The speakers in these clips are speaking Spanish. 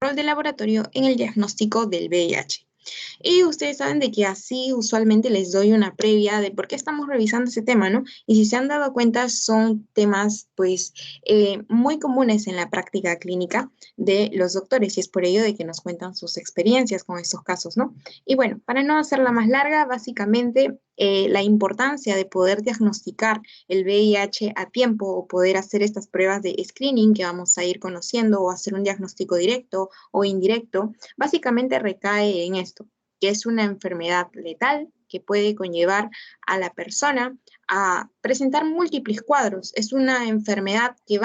rol de laboratorio en el diagnóstico del VIH. Y ustedes saben de que así usualmente les doy una previa de por qué estamos revisando ese tema, ¿no? Y si se han dado cuenta, son temas, pues, muy comunes en la práctica clínica de los doctores, y es por ello de que nos cuentan sus experiencias con estos casos, ¿no? Y bueno, para no hacerla más larga, básicamente, la importancia de poder diagnosticar el VIH a tiempo o poder hacer estas pruebas de screening que vamos a ir conociendo o hacer un diagnóstico directo o indirecto, básicamente recae en esto, que es una enfermedad letal que puede conllevar a la persona a presentar múltiples cuadros. Es una enfermedad que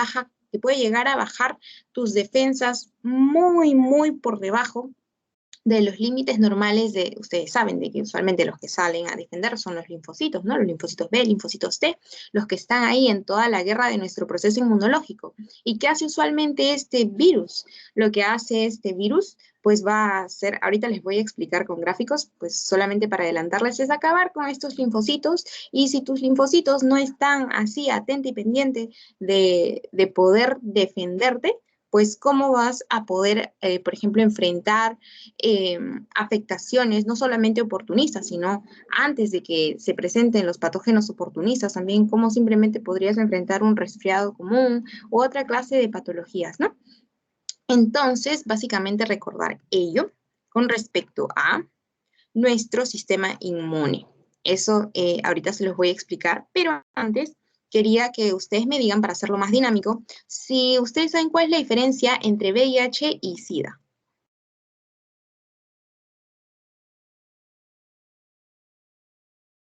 puede llegar a bajar tus defensas muy, muy por debajo de los límites normales de, ustedes saben, de que usualmente los que salen a defender son los linfocitos, ¿no? Los linfocitos B, linfocitos T, los que están ahí en toda la guerra de nuestro proceso inmunológico. ¿Y qué hace usualmente este virus? Lo que hace este virus, pues va a ser, ahorita les voy a explicar con gráficos, pues solamente para adelantarles, es acabar con estos linfocitos, y si tus linfocitos no están así atento y pendiente de poder defenderte, pues cómo vas a poder, por ejemplo, enfrentar afectaciones, no solamente oportunistas, sino antes de que se presenten los patógenos oportunistas, también cómo simplemente podrías enfrentar un resfriado común u otra clase de patologías, ¿no? Entonces, básicamente recordar ello con respecto a nuestro sistema inmune. Eso ahorita se los voy a explicar, pero antes quería que ustedes me digan, para hacerlo más dinámico, si ustedes saben cuál es la diferencia entre VIH y SIDA.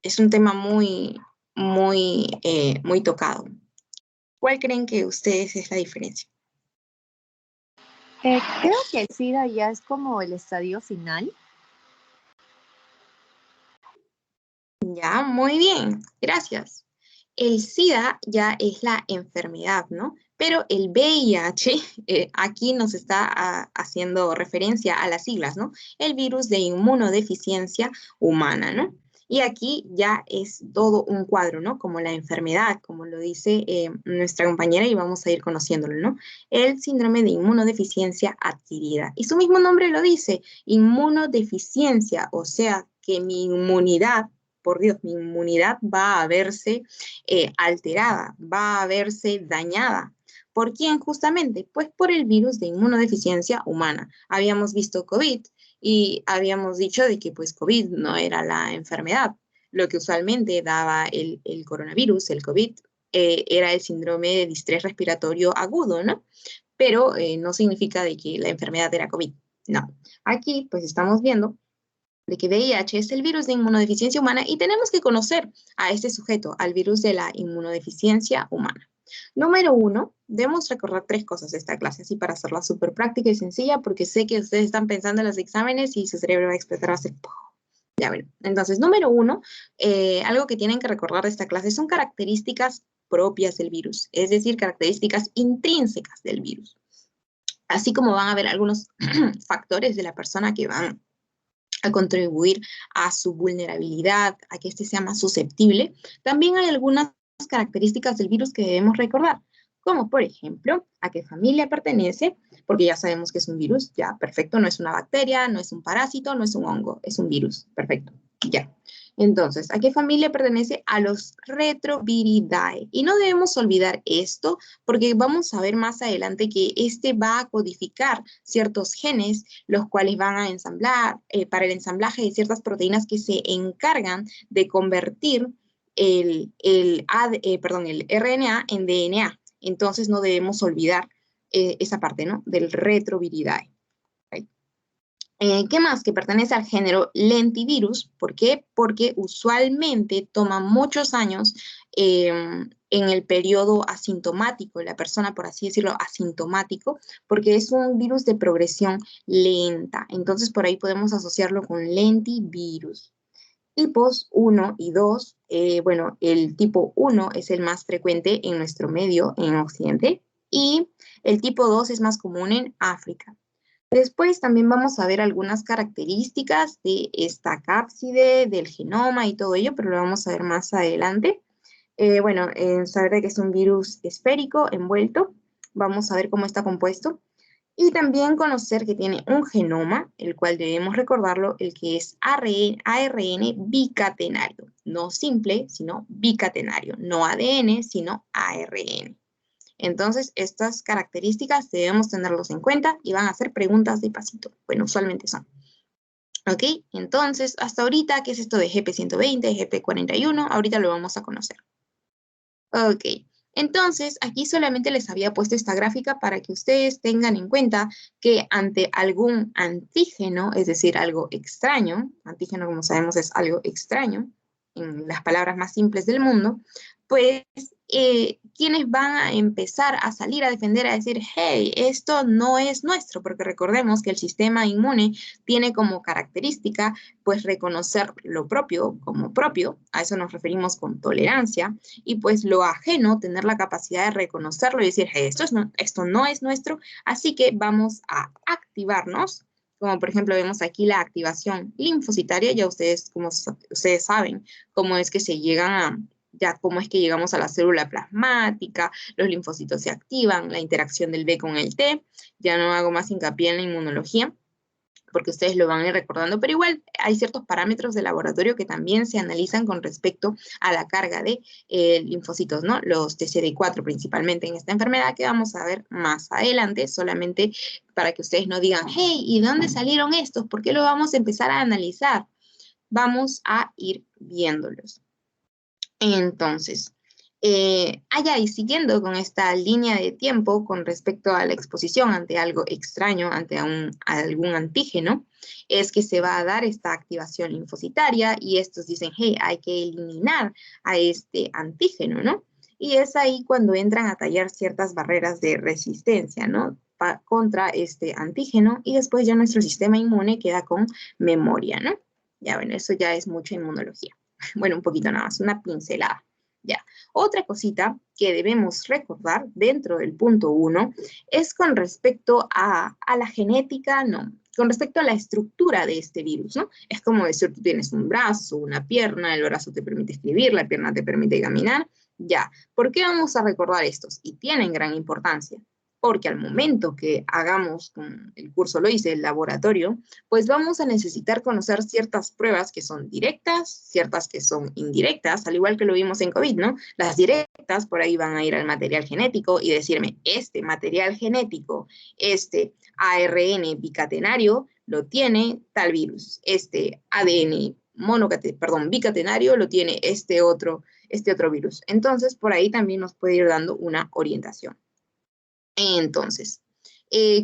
Es un tema muy tocado. ¿Cuál creen que ustedes es la diferencia? Creo que el SIDA ya es como el estadio final. Ya, muy bien, gracias. El SIDA ya es la enfermedad, ¿no? Pero el VIH, aquí nos está haciendo referencia a las siglas, ¿no? El virus de inmunodeficiencia humana, ¿no? Y aquí ya es todo un cuadro, ¿no? Como la enfermedad, como lo dice nuestra compañera, y vamos a ir conociéndolo, ¿no? El síndrome de inmunodeficiencia adquirida. Y su mismo nombre lo dice, inmunodeficiencia, o sea que mi inmunidad, por Dios, mi inmunidad va a verse alterada, va a verse dañada. ¿Por quién justamente? Pues por el virus de inmunodeficiencia humana. Habíamos visto COVID y habíamos dicho de que pues COVID no era la enfermedad. Lo que usualmente daba el coronavirus, el COVID, era el síndrome de distrés respiratorio agudo, ¿no? Pero no significa de que la enfermedad era COVID. No. Aquí pues estamos viendo de que VIH es el virus de inmunodeficiencia humana y tenemos que conocer a este sujeto, al virus de la inmunodeficiencia humana. Número 1, debemos recordar 3 cosas de esta clase, así para hacerla súper práctica y sencilla, porque sé que ustedes están pensando en los exámenes y su cerebro va a explotar, va a hacer ¡pum! Ya ven. Entonces, número 1, algo que tienen que recordar de esta clase son características propias del virus, es decir, características intrínsecas del virus. Así como van a haber algunos factores de la persona que van a contribuir a su vulnerabilidad, a que éste sea más susceptible, también hay algunas características del virus que debemos recordar, como por ejemplo, a qué familia pertenece, porque ya sabemos que es un virus, ya, perfecto, no es una bacteria, no es un parásito, no es un hongo, es un virus, perfecto, ya. Entonces, ¿a qué familia pertenece? A los Retroviridae. Y no debemos olvidar esto, porque vamos a ver más adelante que este va a codificar ciertos genes, los cuales van a ensamblar, para el ensamblaje de ciertas proteínas que se encargan de convertir el RNA en DNA. Entonces no debemos olvidar esa parte, ¿no? Del Retroviridae. ¿Qué más? Que pertenece al género lentivirus. ¿Por qué? Porque usualmente toma muchos años en el periodo asintomático, la persona, por así decirlo, asintomático, porque es un virus de progresión lenta. Entonces, por ahí podemos asociarlo con lentivirus. Tipos 1 y 2, bueno, el tipo 1 es el más frecuente en nuestro medio, en Occidente, y el tipo 2 es más común en África. Después también vamos a ver algunas características de esta cápside, del genoma y todo ello, pero lo vamos a ver más adelante. Bueno, saber que es un virus esférico, envuelto. Vamos a ver cómo está compuesto. Y también conocer que tiene un genoma, el cual debemos recordarlo, el que es ARN bicatenario. No simple, sino bicatenario. No ADN, sino ARN. Entonces, estas características debemos tenerlos en cuenta y van a ser preguntas de pasito. Bueno, usualmente son. ¿Ok? Entonces, hasta ahorita, ¿qué es esto de GP120, GP41? Ahorita lo vamos a conocer. Ok, entonces aquí solamente les había puesto esta gráfica para que ustedes tengan en cuenta que ante algún antígeno, es decir, algo extraño, antígeno como sabemos es algo extraño, en las palabras más simples del mundo, pues quienes van a empezar a salir a defender, a decir, hey, esto no es nuestro, porque recordemos que el sistema inmune tiene como característica pues reconocer lo propio como propio, a eso nos referimos con tolerancia, y pues lo ajeno, tener la capacidad de reconocerlo y decir, hey, esto no es nuestro, así que vamos a activarnos, como por ejemplo vemos aquí la activación linfocitaria, ya ustedes, como ustedes saben cómo es que se llegan a, ya cómo es que llegamos a la célula plasmática, los linfocitos se activan, la interacción del B con el T, ya no hago más hincapié en la inmunología, porque ustedes lo van a ir recordando, pero igual hay ciertos parámetros de laboratorio que también se analizan con respecto a la carga de linfocitos, ¿no? Los TCD4 principalmente en esta enfermedad que vamos a ver más adelante, solamente para que ustedes no digan, hey, ¿y dónde salieron estos? ¿Por qué lo vamos a empezar a analizar? Vamos a ir viéndolos. Entonces, y siguiendo con esta línea de tiempo con respecto a la exposición ante algo extraño, ante algún antígeno, es que se va a dar esta activación linfocitaria y estos dicen, hey, hay que eliminar a este antígeno, ¿no? Y es ahí cuando entran a tallar ciertas barreras de resistencia, ¿no? Contra este antígeno y después ya nuestro sistema inmune queda con memoria, ¿no? Ya, bueno, eso ya es mucha inmunología. Bueno, un poquito nada más, una pincelada. Ya. Otra cosita que debemos recordar dentro del punto 1 es con respecto a la genética, no, con respecto a la estructura de este virus, ¿no? Es como decir, tú tienes un brazo, una pierna, el brazo te permite escribir, la pierna te permite caminar, ya. ¿Por qué vamos a recordar estos? Y tienen gran importancia, porque al momento que hagamos, el curso lo dice, el laboratorio, pues vamos a necesitar conocer ciertas pruebas que son directas, ciertas que son indirectas, al igual que lo vimos en COVID, ¿no? Las directas por ahí van a ir al material genético y decirme, este material genético, este ARN bicatenario, lo tiene tal virus, este ADN bicatenario lo tiene este otro virus. Entonces, por ahí también nos puede ir dando una orientación. Entonces,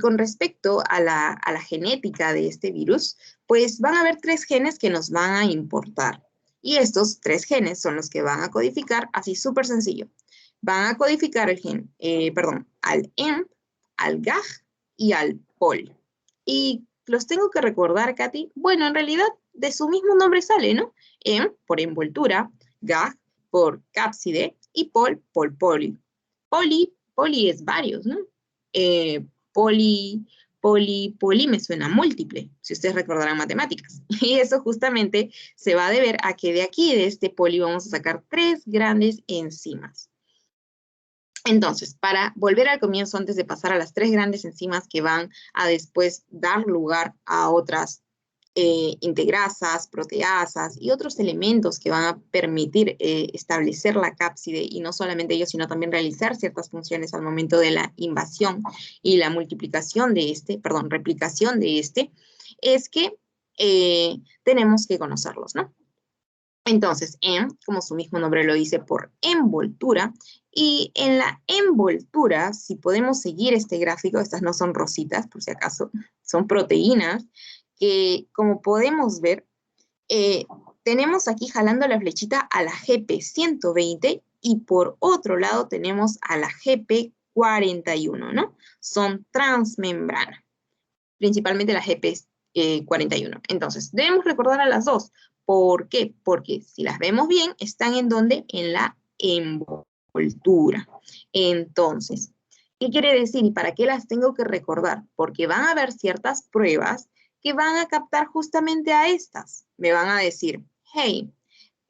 con respecto a la genética de este virus, pues van a haber 3 genes que nos van a importar. Y estos 3 genes son los que van a codificar, así súper sencillo. Van a codificar el gen, al EMP, al GAG y al POL. Y los tengo que recordar, Katy. Bueno, en realidad de su mismo nombre sale, ¿no? EMP por envoltura, GAG por cápside y POL por poli. Poli es varios, ¿no? Poli me suena múltiple, si ustedes recordarán matemáticas. Y eso justamente se va a deber a que de aquí, de este poli, vamos a sacar 3 grandes enzimas. Entonces, para volver al comienzo, antes de pasar a las 3 grandes enzimas que van a después dar lugar a otras integrasas, proteasas y otros elementos que van a permitir establecer la cápside y no solamente ellos, sino también realizar ciertas funciones al momento de la invasión y la multiplicación de replicación de es que tenemos que conocerlos, ¿no? Entonces, como su mismo nombre lo dice, por envoltura, y en la envoltura, si podemos seguir este gráfico, estas no son rositas, por si acaso, son proteínas, que como podemos ver, tenemos aquí jalando la flechita a la GP120 y por otro lado tenemos a la GP41, ¿no? Son transmembrana, principalmente la GP41. Entonces, debemos recordar a las dos. ¿Por qué? Porque si las vemos bien, están en donde? En la envoltura. Entonces, ¿qué quiere decir y para qué las tengo que recordar? Porque van a haber ciertas pruebas que van a captar justamente a estas. Me van a decir, hey,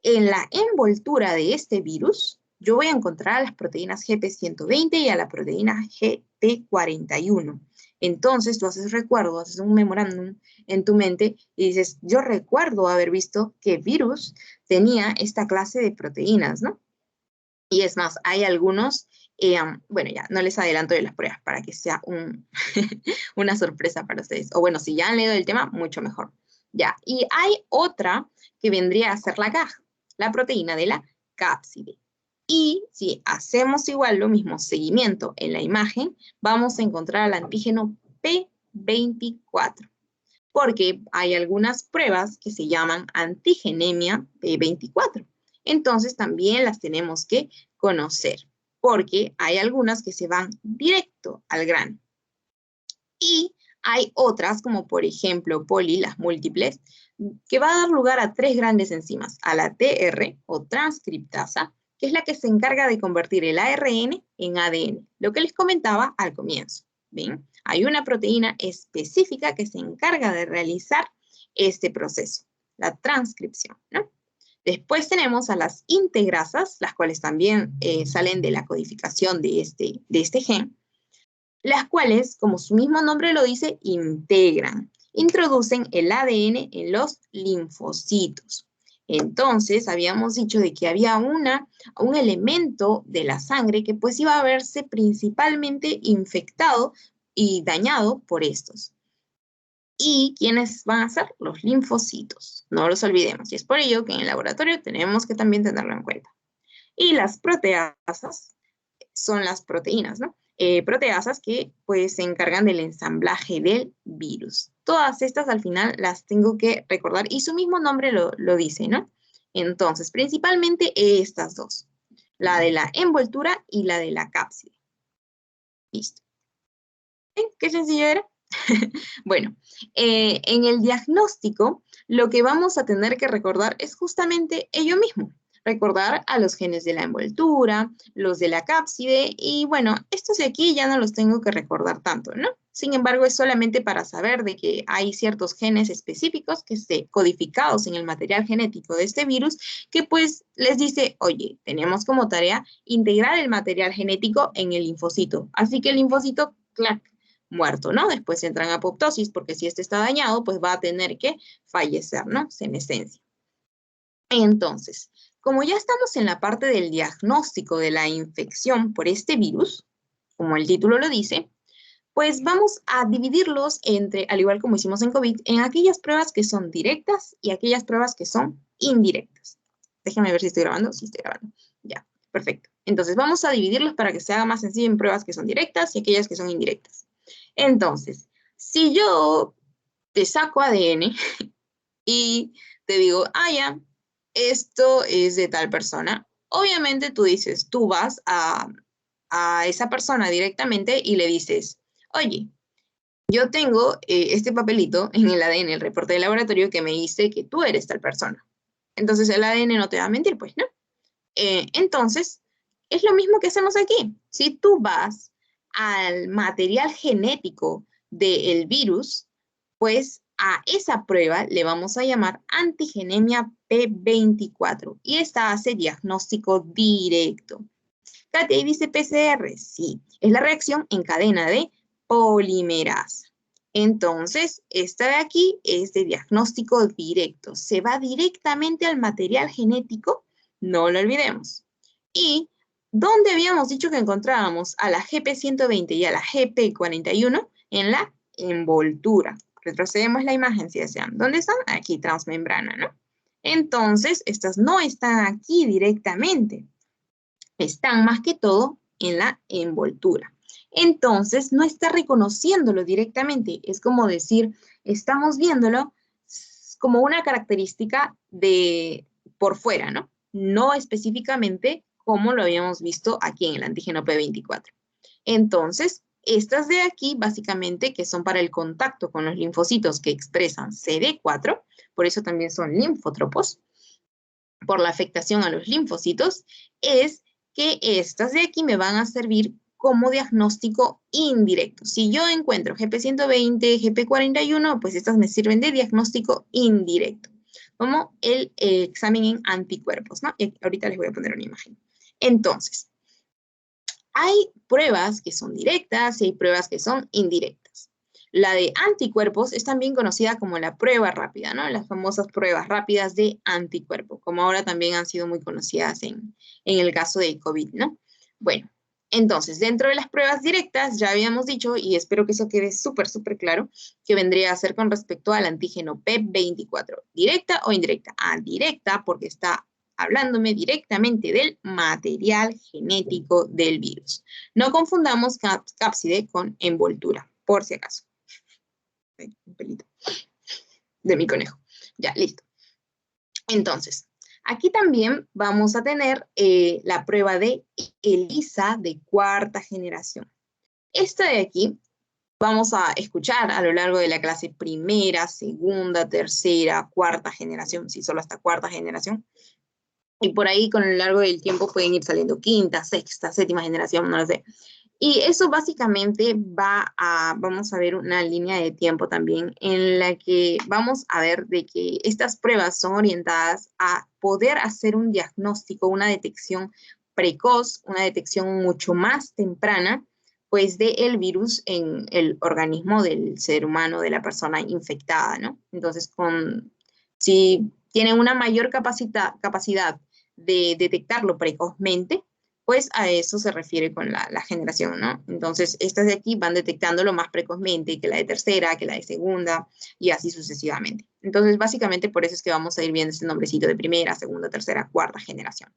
en la envoltura de este virus, yo voy a encontrar a las proteínas GP120 y a la proteína GP41. Entonces, tú haces recuerdo, haces un memorándum en tu mente y dices, yo recuerdo haber visto que virus tenía esta clase de proteínas, ¿no? Y es más, hay algunos, bueno, ya no les adelanto de las pruebas para que sea una sorpresa para ustedes. O bueno, si ya han leído el tema, mucho mejor. Ya, y hay otra que vendría a ser la CAG, la proteína de la cápside. Y si hacemos igual lo mismo, seguimiento en la imagen, vamos a encontrar al antígeno P24. Porque hay algunas pruebas que se llaman antigenemia P24. Entonces también las tenemos que conocer, porque hay algunas que se van directo al grano. Y hay otras, como por ejemplo poli, las múltiples, que va a dar lugar a 3 grandes enzimas, a la TR o transcriptasa, que es la que se encarga de convertir el ARN en ADN, lo que les comentaba al comienzo. ¿Ven? Hay una proteína específica que se encarga de realizar este proceso, la transcripción, ¿no? Después tenemos a las integrasas, las cuales también salen de la codificación de este gen, las cuales, como su mismo nombre lo dice, introducen el ADN en los linfocitos. Entonces, habíamos dicho de que había un elemento de la sangre que pues iba a verse principalmente infectado y dañado por estos. ¿Y quiénes van a ser? Los linfocitos. No los olvidemos. Y es por ello que en el laboratorio tenemos que también tenerlo en cuenta. Y las proteasas son las proteínas, ¿no? Proteasas que pues se encargan del ensamblaje del virus. Todas estas al final las tengo que recordar y su mismo nombre lo dice, ¿no? Entonces, principalmente estas dos, la de la envoltura y la de la cápside. Listo. ¿Ven? ¿Qué sencillo era? Bueno, en el diagnóstico lo que vamos a tener que recordar es justamente ello mismo. Recordar a los genes de la envoltura, los de la cápside y bueno, estos de aquí ya no los tengo que recordar tanto, ¿no? Sin embargo, es solamente para saber de que hay ciertos genes específicos que estén codificados en el material genético de este virus que pues les dice, oye, tenemos como tarea integrar el material genético en el linfocito. Así que el linfocito, clac, muerto, ¿no? Después entra en apoptosis porque si este está dañado, pues va a tener que fallecer, ¿no? Senescencia. Entonces, como ya estamos en la parte del diagnóstico de la infección por este virus, como el título lo dice, pues vamos a dividirlos entre, al igual como hicimos en COVID, en aquellas pruebas que son directas y aquellas pruebas que son indirectas. Déjenme ver si estoy grabando. Sí, estoy grabando. Ya, perfecto. Entonces, vamos a dividirlos para que se haga más sencillo en pruebas que son directas y aquellas que son indirectas. Entonces, si yo te saco ADN y te digo, ya, esto es de tal persona, obviamente tú dices, tú vas a esa persona directamente y le dices, oye, yo tengo este papelito en el ADN, el reporte de laboratorio, que me dice que tú eres tal persona. Entonces el ADN no te va a mentir, pues, ¿no? Entonces, es lo mismo que hacemos aquí. Si tú vas al material genético del virus, pues a esa prueba le vamos a llamar antigenemia P24 y esta hace diagnóstico directo. Katia, ¿y dice PCR? Sí, es la reacción en cadena de polimerasa. Entonces, esta de aquí es de diagnóstico directo. Se va directamente al material genético, no lo olvidemos. ¿Y dónde habíamos dicho que encontrábamos a la GP120 y a la GP41? En la envoltura. Retrocedemos la imagen si desean. ¿Dónde están? Aquí, transmembrana, ¿no? Entonces, estas no están aquí directamente. Están más que todo en la envoltura. Entonces, no está reconociéndolo directamente. Es como decir, estamos viéndolo como una característica de por fuera, ¿no? No específicamente como lo habíamos visto aquí en el antígeno P24. Entonces, estas de aquí, básicamente, que son para el contacto con los linfocitos que expresan CD4, por eso también son linfótropos, por la afectación a los linfocitos, es que estas de aquí me van a servir como diagnóstico indirecto. Si yo encuentro GP120, GP41, pues estas me sirven de diagnóstico indirecto, como el examen en anticuerpos, ¿no? Y ahorita les voy a poner una imagen. Entonces, hay pruebas que son directas y hay pruebas que son indirectas. La de anticuerpos es también conocida como la prueba rápida, ¿no? Las famosas pruebas rápidas de anticuerpo, como ahora también han sido muy conocidas en el caso de COVID, ¿no? Bueno, entonces, dentro de las pruebas directas, ya habíamos dicho, y espero que eso quede súper, súper claro, que vendría a ser con respecto al antígeno PEP24. ¿Directa o indirecta? Ah, directa, porque está hablándome directamente del material genético del virus. No confundamos cápside con envoltura, por si acaso. Un pelito de mi conejo. Ya, listo. Entonces, aquí también vamos a tener la prueba de ELISA de cuarta generación. Esta de aquí vamos a escuchar a lo largo de la clase primera, segunda, tercera, cuarta generación, sí, solo hasta cuarta generación. Y por ahí con el largo del tiempo pueden ir saliendo quinta, sexta, séptima generación, no lo sé. Y eso básicamente vamos a ver una línea de tiempo también en la que vamos a ver de que estas pruebas son orientadas a poder hacer un diagnóstico, una detección precoz, una detección mucho más temprana, pues del virus en el organismo del ser humano, de la persona infectada, ¿no? Entonces, si tienen una mayor capacidad de detectarlo precozmente, pues a eso se refiere con la generación, ¿no? Entonces, estas de aquí van detectándolo más precozmente que la de tercera, que la de segunda, y así sucesivamente. Entonces, básicamente por eso es que vamos a ir viendo este nombrecito de primera, segunda, tercera, cuarta generación.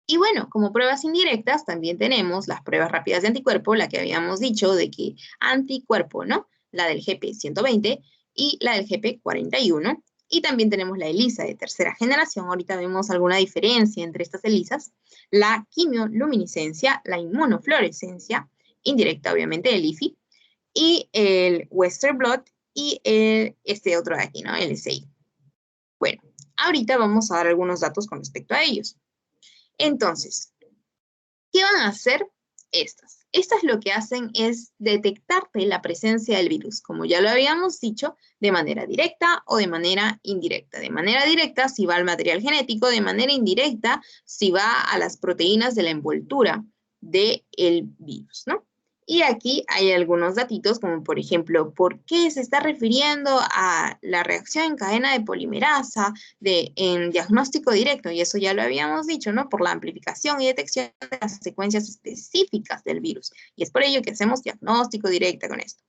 Y bueno, como pruebas indirectas, también tenemos las pruebas rápidas de anticuerpo, la que habíamos dicho de que anticuerpo, ¿no? La del GP120 y la del GP41. Y también tenemos la ELISA de tercera generación. Ahorita vemos alguna diferencia entre estas ELISAs. La quimioluminiscencia, la inmunofluorescencia, indirecta obviamente el IFI, y el Western Blot y este otro de aquí, ¿no? El SI. Bueno, ahorita vamos a dar algunos datos con respecto a ellos. Entonces, ¿qué van a hacer estas? Estas lo que hacen es detectarte la presencia del virus, como ya lo habíamos dicho, de manera directa o de manera indirecta. De manera directa si va al material genético, de manera indirecta si va a las proteínas de la envoltura del virus, ¿no? Y aquí hay algunos datitos, como por ejemplo, ¿por qué se está refiriendo a la reacción en cadena de polimerasa en diagnóstico directo? Y eso ya lo habíamos dicho, ¿no? Por la amplificación y detección de las secuencias específicas del virus. Y es por ello que hacemos diagnóstico directo con esto.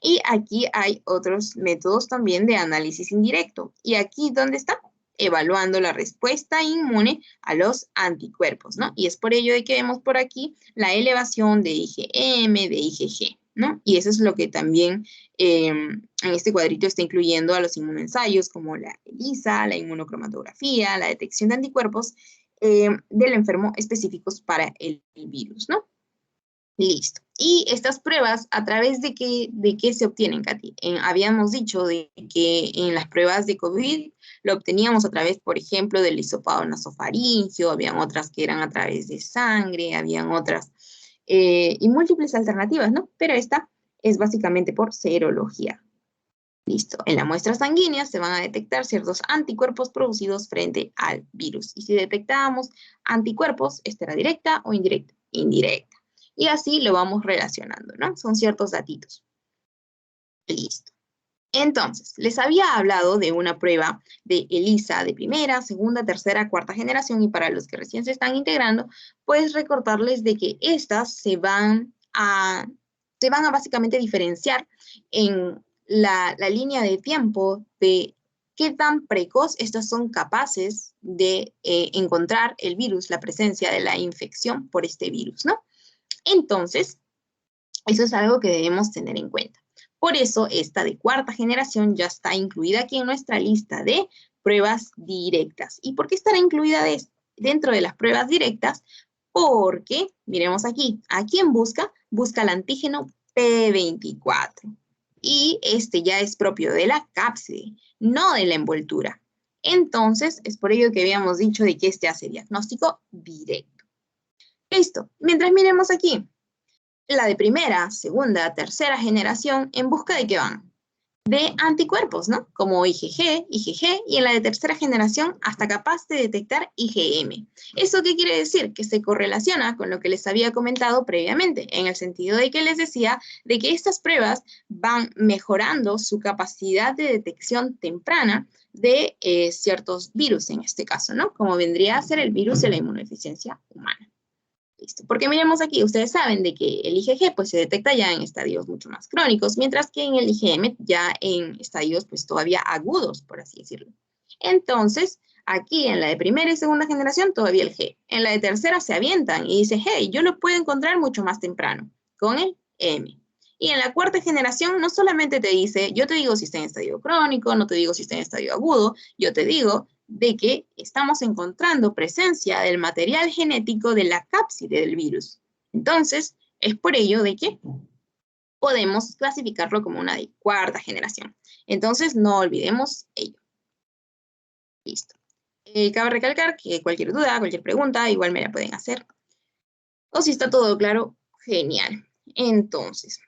Y aquí hay otros métodos también de análisis indirecto. Y aquí, ¿dónde está? Evaluando la respuesta inmune a los anticuerpos, ¿no? Y es por ello de que vemos por aquí la elevación de IgM, de IgG, ¿no? Y eso es lo que también en este cuadrito está incluyendo a los inmunoensayos, como la ELISA, la inmunocromatografía, la detección de anticuerpos del enfermo específicos para el virus, ¿no? Listo. Y estas pruebas, ¿a través de qué se obtienen, Katy? Habíamos dicho de que en las pruebas de COVID lo obteníamos a través, por ejemplo, del hisopado nasofaríngeo, habían otras que eran a través de sangre, habían otras y múltiples alternativas, ¿no? Pero esta es básicamente por serología. Listo. En la muestra sanguínea se van a detectar ciertos anticuerpos producidos frente al virus. Y si detectábamos anticuerpos, ¿esta era directa o indirecta? Indirecta. Y así lo vamos relacionando, ¿no? Son ciertos datitos. Listo. Entonces, les había hablado de una prueba de ELISA de primera, segunda, tercera, cuarta generación, y para los que recién se están integrando, pues recordarles de que estas se van a básicamente diferenciar en la línea de tiempo de qué tan precoz estas son capaces de encontrar el virus, la presencia de la infección por este virus, ¿no? Entonces, eso es algo que debemos tener en cuenta. Por eso, esta de cuarta generación ya está incluida aquí en nuestra lista de pruebas directas. ¿Y por qué estará incluida dentro de las pruebas directas? Porque, miremos aquí, ¿a quién busca? Busca el antígeno P24. Y este ya es propio de la cápside, no de la envoltura. Entonces, es por ello que habíamos dicho de que este hace diagnóstico directo. Listo. Mientras miremos aquí, la de primera, segunda, tercera generación, ¿en busca de qué van? de anticuerpos, ¿no? Como IgG, IgG, y en la de tercera generación hasta capaz de detectar IgM. ¿Eso qué quiere decir? Que se correlaciona con lo que les había comentado previamente, en el sentido de que les decía de que estas pruebas van mejorando su capacidad de detección temprana de ciertos virus en este caso, ¿no? Como vendría a ser el virus de la inmunodeficiencia humana. Listo. Porque miremos aquí, ustedes saben de que el IgG pues se detecta ya en estadios mucho más crónicos, mientras que en el IgM ya en estadios pues todavía agudos, por así decirlo. Entonces, aquí en la de primera y segunda generación todavía el G. En la de tercera se avientan y dice, hey, yo lo puedo encontrar mucho más temprano, con el M. Y en la cuarta generación no solamente te dice, yo te digo si está en estadio crónico, no te digo si está en estadio agudo, yo te digo de que estamos encontrando presencia del material genético de la cápside del virus. Entonces, es por ello de que podemos clasificarlo como una de cuarta generación. Entonces, no olvidemos ello. Listo. Cabe recalcar que cualquier duda, cualquier pregunta, igual me la pueden hacer. O si está todo claro, genial. Entonces,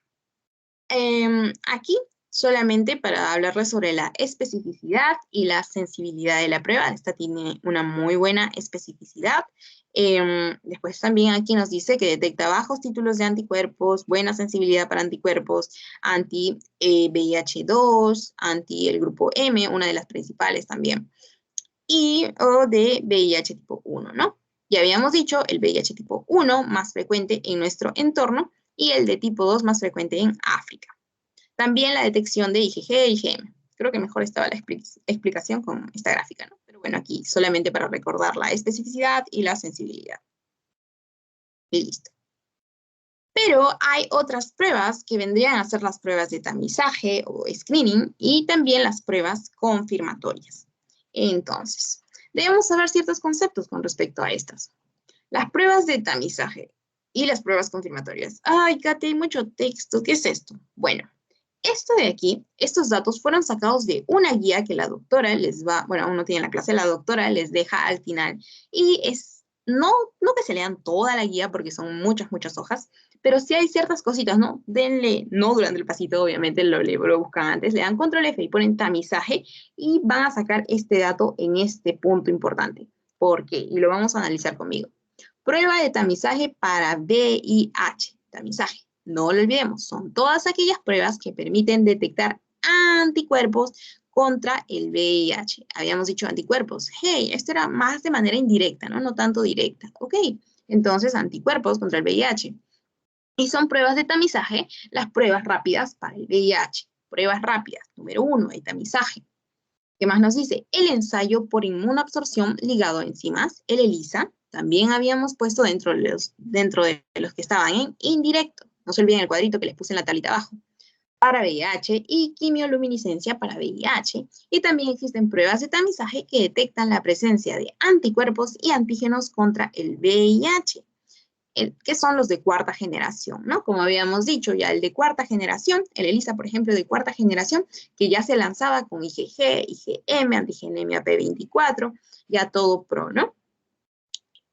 aquí solamente para hablarles sobre la especificidad y la sensibilidad de la prueba. Esta tiene una muy buena especificidad. Después también aquí nos dice que detecta bajos títulos de anticuerpos, buena sensibilidad para anticuerpos, anti-VIH2, anti el grupo M, una de las principales también, y o de VIH tipo 1, ¿no? Ya habíamos dicho el VIH tipo 1 más frecuente en nuestro entorno y el de tipo 2 más frecuente en África. También la detección de IgG e IgM. Creo que mejor estaba la explicación con esta gráfica, ¿no? Pero bueno, aquí solamente para recordar la especificidad y la sensibilidad. Y listo. Pero hay otras pruebas que vendrían a ser las pruebas de tamizaje o screening y también las pruebas confirmatorias. Entonces, debemos saber ciertos conceptos con respecto a estas. Las pruebas de tamizaje y las pruebas confirmatorias. Ay, Kate, hay mucho texto. ¿Qué es esto? Bueno, esto de aquí, estos datos fueron sacados de una guía que la doctora les va, bueno, aún no tiene la clase, la doctora les deja al final. Y es, no que se lean toda la guía porque son muchas, muchas hojas, pero sí hay ciertas cositas, ¿no? Denle, no durante el pasito, obviamente lo buscan antes, le dan control F y ponen tamizaje y van a sacar este dato en este punto importante. ¿Por qué? Y lo vamos a analizar conmigo. Prueba de tamizaje para VIH, tamizaje. No lo olvidemos, son todas aquellas pruebas que permiten detectar anticuerpos contra el VIH. Habíamos dicho anticuerpos. Hey, esto era más de manera indirecta, ¿no? No tanto directa. Ok, entonces anticuerpos contra el VIH. Y son pruebas de tamizaje, las pruebas rápidas para el VIH. Pruebas rápidas. Número 1, el tamizaje. ¿Qué más nos dice? El ensayo por inmunoabsorción ligado a enzimas, el ELISA, también habíamos puesto dentro de los que estaban en indirecto. No se olviden el cuadrito que les puse en la tablita abajo. Para VIH y quimioluminiscencia para VIH. Y también existen pruebas de tamizaje que detectan la presencia de anticuerpos y antígenos contra el VIH. Que son los de cuarta generación, ¿no? Como habíamos dicho, ya el de cuarta generación, el ELISA, por ejemplo, de cuarta generación, que ya se lanzaba con IgG, IgM, antigenemia P24, ya todo pro, ¿no?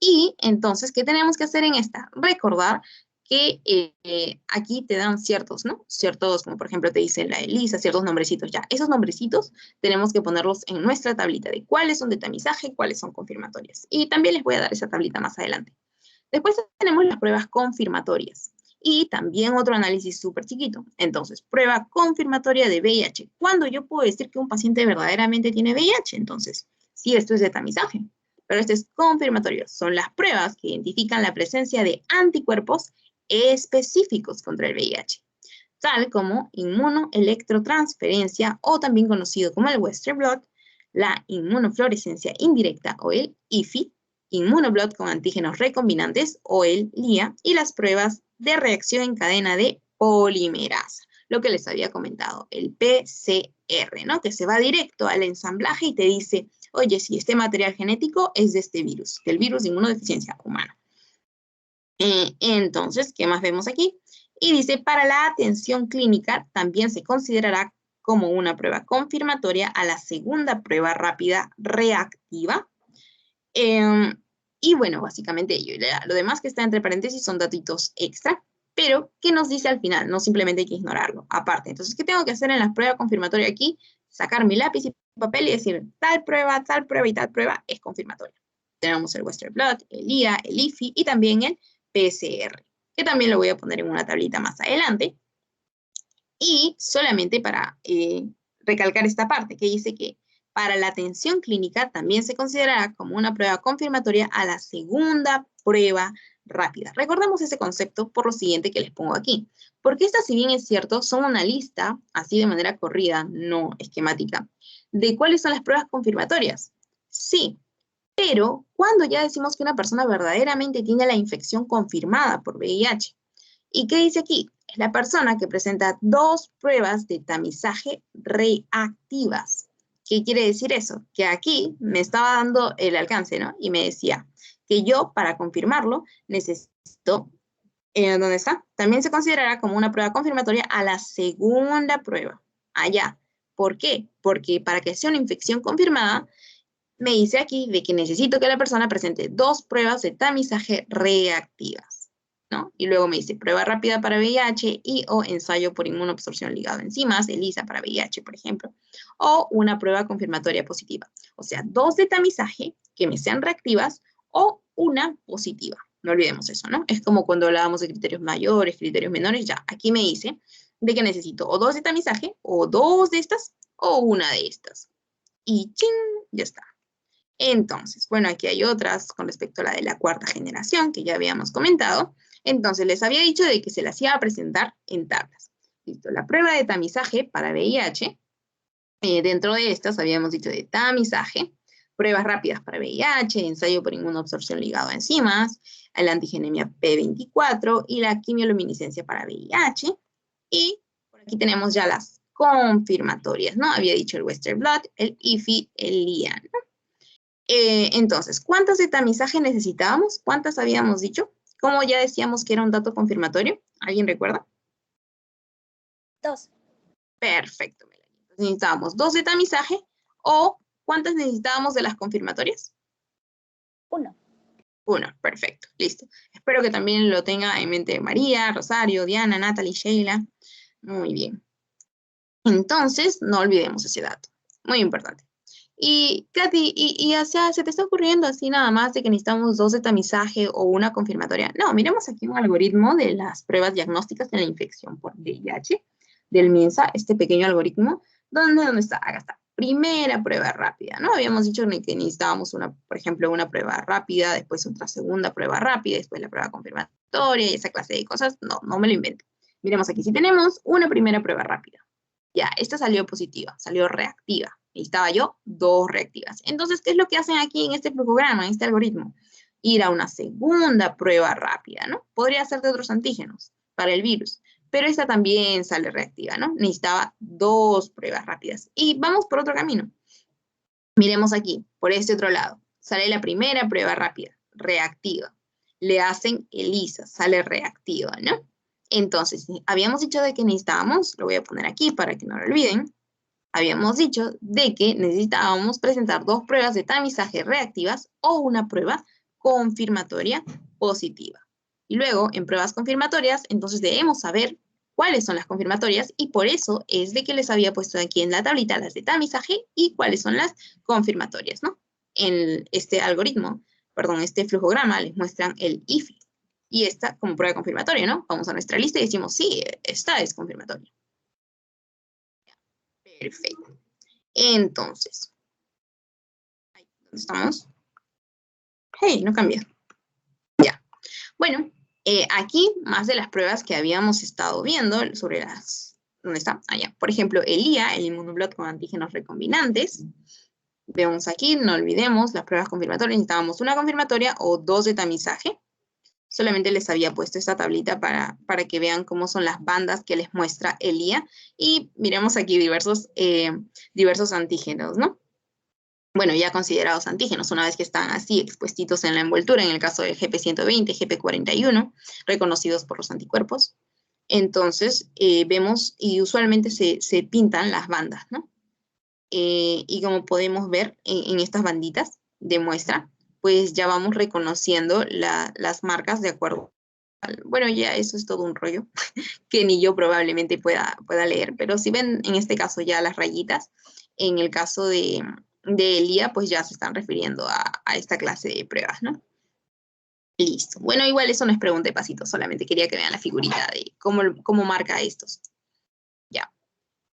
Y entonces, ¿qué tenemos que hacer en esta? Recordar que aquí te dan ciertos, ¿no? Ciertos, como por ejemplo te dice la ELISA, ciertos nombrecitos ya. Esos nombrecitos tenemos que ponerlos en nuestra tablita de cuáles son de tamizaje, cuáles son confirmatorias. Y también les voy a dar esa tablita más adelante. Después tenemos las pruebas confirmatorias y también otro análisis súper chiquito. Entonces, prueba confirmatoria de VIH. ¿Cuándo yo puedo decir que un paciente verdaderamente tiene VIH? Entonces, sí, esto es de tamizaje, pero este es confirmatorio. Son las pruebas que identifican la presencia de anticuerpos específicos contra el VIH, tal como inmunoelectrotransferencia o también conocido como el Western blot, la inmunofluorescencia indirecta o el IFI, inmunoblot con antígenos recombinantes o el LIA y las pruebas de reacción en cadena de polimerasa, lo que les había comentado, el PCR, ¿no? Que se va directo al ensamblaje y te dice, oye, si este material genético es de este virus, del virus de inmunodeficiencia humana. Entonces, ¿qué más vemos aquí? Y dice, para la atención clínica también se considerará como una prueba confirmatoria a la segunda prueba rápida reactiva. Y bueno, básicamente ello. Lo demás que está entre paréntesis son datitos extra. pero ¿qué nos dice al final? No simplemente hay que ignorarlo, aparte. Entonces, ¿qué tengo que hacer en la prueba confirmatoria aquí? Sacar mi lápiz y papel y decir, tal prueba y tal prueba es confirmatoria. Tenemos el Western Blot, el IA, el IFI y también el PCR, que también lo voy a poner en una tablita más adelante. Y solamente para recalcar esta parte, que dice que para la atención clínica también se considerará como una prueba confirmatoria a la segunda prueba rápida. Recordemos ese concepto por lo siguiente que les pongo aquí. Porque estas, si bien es cierto, son una lista, así de manera corrida, no esquemática, de cuáles son las pruebas confirmatorias. Sí, pero cuando ya decimos que una persona verdaderamente tiene la infección confirmada por VIH. ¿Y qué dice aquí? Es la persona que presenta 2 pruebas de tamizaje reactivas. ¿Qué quiere decir eso? Que aquí me estaba dando el alcance, ¿no? Y me decía que yo, para confirmarlo, necesito, ¿dónde está? También se considerará como una prueba confirmatoria a la segunda prueba. Allá. ¿Por qué? Porque para que sea una infección confirmada, me dice aquí de que necesito que la persona presente 2 pruebas de tamizaje reactivas, ¿no? Y luego me dice prueba rápida para VIH y o ensayo por inmunoabsorción ligado a enzimas, ELISA para VIH, por ejemplo, o una prueba confirmatoria positiva. O sea, 2 de tamizaje que me sean reactivas o una positiva. No olvidemos eso, ¿no? Es como cuando hablábamos de criterios mayores, criterios menores, ya, aquí me dice de que necesito o 2 de tamizaje, o 2 de estas, o una de estas. Y ¡ching! Ya está. Entonces, bueno, aquí hay otras con respecto a la de la cuarta generación que ya habíamos comentado. Entonces, les había dicho de que se las iba a presentar en tablas. Listo, la prueba de tamizaje para VIH. Dentro de estas habíamos dicho de tamizaje, pruebas rápidas para VIH, ensayo por inmunoabsorción ligado a enzimas, la antigenemia P24 y la quimioluminiscencia para VIH. Y por aquí tenemos ya las confirmatorias, ¿no? Había dicho el Western Blot, el IFI, el IA, ¿no? Entonces, ¿cuántas de tamizaje necesitábamos? ¿Cuántas habíamos dicho? ¿Cómo ya decíamos que era un dato confirmatorio? ¿Alguien recuerda? 2. Perfecto, Melanie. Entonces, necesitábamos 2 de tamizaje o ¿cuántas necesitábamos de las confirmatorias? 1. 1, perfecto, listo. Espero que también lo tenga en mente María, Rosario, Diana, Natalie, Sheila. Muy bien. Entonces, no olvidemos ese dato. Muy importante. Y, Katy, o sea, ¿se te está ocurriendo así nada más de que necesitamos 2 de tamizaje o una confirmatoria? No, miremos aquí un algoritmo de las pruebas diagnósticas de la infección por VIH del MINSA, este pequeño algoritmo, ¿dónde está? Acá está. Primera prueba rápida, ¿no? Habíamos dicho que necesitábamos una, por ejemplo, una prueba rápida, después otra segunda prueba rápida, después la prueba confirmatoria y esa clase de cosas. No, no me lo invento. Miremos aquí, si tenemos una primera prueba rápida, ya, esta salió positiva, salió reactiva. Necesitaba yo 2 reactivas. Entonces, ¿qué es lo que hacen aquí en este programa, en este algoritmo? Ir a una segunda prueba rápida, ¿no? Podría ser de otros antígenos para el virus, pero esta también sale reactiva, ¿no? Necesitaba 2 pruebas rápidas. Y vamos por otro camino. Miremos aquí, por este otro lado. Sale la primera prueba rápida, reactiva. Le hacen ELISA, sale reactiva, ¿no? Entonces, habíamos dicho de que necesitábamos, lo voy a poner aquí para que no lo olviden, habíamos dicho de que necesitábamos presentar 2 pruebas de tamizaje reactivas o una prueba confirmatoria positiva. Y luego, en pruebas confirmatorias, entonces debemos saber cuáles son las confirmatorias y por eso es de que les había puesto aquí en la tablita las de tamizaje y cuáles son las confirmatorias, ¿no? En este algoritmo, perdón, este flujograma les muestran el IFI y esta como prueba confirmatoria, ¿no? Vamos a nuestra lista y decimos, sí, esta es confirmatoria. Perfecto. Entonces, ¿dónde estamos? Hey, no cambia. Ya. Bueno, aquí más de las pruebas que habíamos estado viendo sobre las... ¿Dónde está? Allá. Por ejemplo, el IA, el inmunoblot con antígenos recombinantes. Vemos aquí, no olvidemos, las pruebas confirmatorias. Necesitábamos una confirmatoria o 2 de tamizaje. Solamente les había puesto esta tablita para que vean cómo son las bandas que les muestra el IA. Y miremos aquí diversos antígenos, ¿no? Bueno, ya considerados antígenos, una vez que están así expuestitos en la envoltura, en el caso del GP120, GP41, reconocidos por los anticuerpos. Entonces, vemos y usualmente se pintan las bandas, ¿no? Y como podemos ver en estas banditas de muestra, pues ya vamos reconociendo las marcas de acuerdo bueno, ya eso es todo un rollo que ni yo probablemente pueda leer, pero si ven en este caso ya las rayitas, en el caso de Elía, pues ya se están refiriendo a esta clase de pruebas, ¿no? Listo. Bueno, igual eso no es pregunta de pasito, solamente quería que vean la figurita de cómo marca estos. Ya.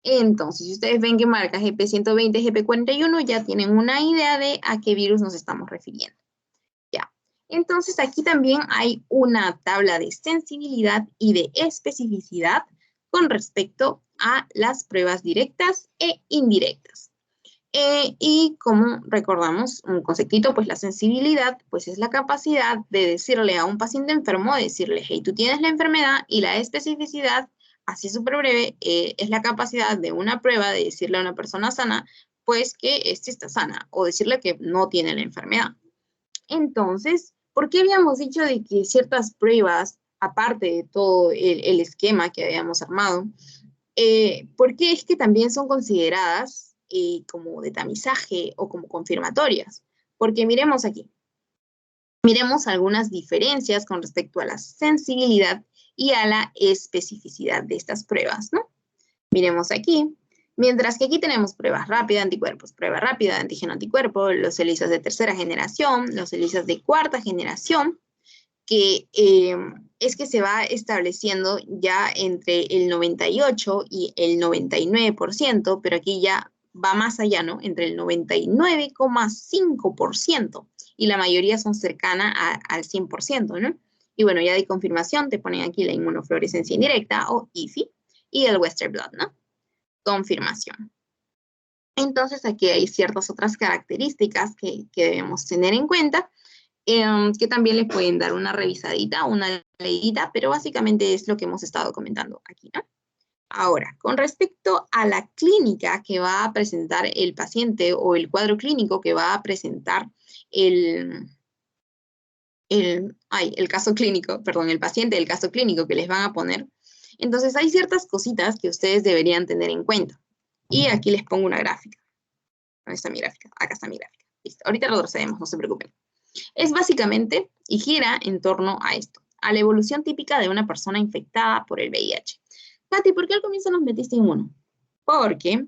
Entonces, si ustedes ven que marca GP120, GP41, ya tienen una idea de a qué virus nos estamos refiriendo. Ya. Entonces, aquí también hay una tabla de sensibilidad y de especificidad con respecto a las pruebas directas e indirectas. Y como recordamos, un conceptito, pues la sensibilidad, pues es la capacidad de decirle a un paciente enfermo, decirle, hey, tú tienes la enfermedad, y la especificidad, así súper breve, es la capacidad de una prueba de decirle a una persona sana, pues que éste está sana, o decirle que no tiene la enfermedad. Entonces, ¿por qué habíamos dicho de que ciertas pruebas, aparte de todo el esquema que habíamos armado, ¿por qué es que también son consideradas como de tamizaje o como confirmatorias? Porque miremos aquí. Miremos algunas diferencias con respecto a la sensibilidad y a la especificidad de estas pruebas, ¿no? Miremos aquí. Mientras que aquí tenemos pruebas rápidas, anticuerpos, prueba rápida, antígeno anticuerpo, los ELISAs de tercera generación, los ELISAs de cuarta generación, que es que se va estableciendo ya entre el 98 y el 99%, pero aquí ya va más allá, ¿no? Entre el 99,5% y la mayoría son cercanas al 100%, ¿no? Y bueno, ya de confirmación te ponen aquí la inmunofluorescencia indirecta o IFI y el Western blot, ¿no? Confirmación. Entonces aquí hay ciertas otras características que debemos tener en cuenta, que también les pueden dar una revisadita, una leída, pero básicamente es lo que hemos estado comentando aquí, ¿no? Ahora, con respecto a la clínica que va a presentar el paciente o el cuadro clínico que va a presentar el caso clínico, perdón, el paciente, el caso clínico que les van a poner, entonces hay ciertas cositas que ustedes deberían tener en cuenta. Y aquí les pongo una gráfica. ¿Dónde está mi gráfica? Acá está mi gráfica. Listo. Ahorita lo procedemos, no se preocupen. Es básicamente, y gira en torno a esto, a la evolución típica de una persona infectada por el VIH. Katy, ¿por qué al comienzo nos metiste en uno? Porque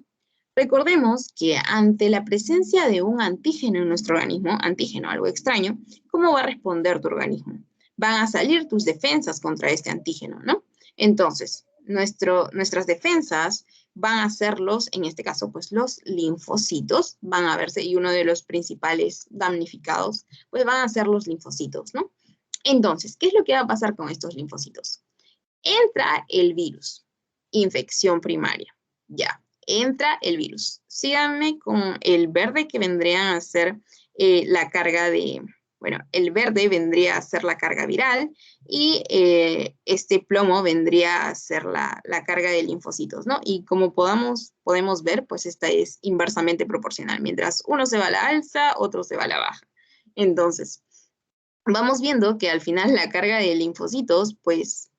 recordemos que ante la presencia de un antígeno en nuestro organismo, antígeno, algo extraño, ¿cómo va a responder tu organismo? Van a salir tus defensas contra este antígeno, ¿no? Entonces, nuestras defensas van a ser en este caso, pues los linfocitos, van a verse, y uno de los principales damnificados, pues van a ser los linfocitos, ¿no? Entonces, ¿qué es lo que va a pasar con estos linfocitos? Entra el virus, infección primaria, ya, entra el virus. Síganme con el verde que vendría a ser la carga de, bueno, el verde vendría a ser la carga viral y este plomo vendría a ser la carga de linfocitos, ¿no? Y como podemos ver, pues esta es inversamente proporcional. Mientras uno se va a la alza, otro se va a la baja. Entonces, vamos viendo que al final la carga de linfocitos, pues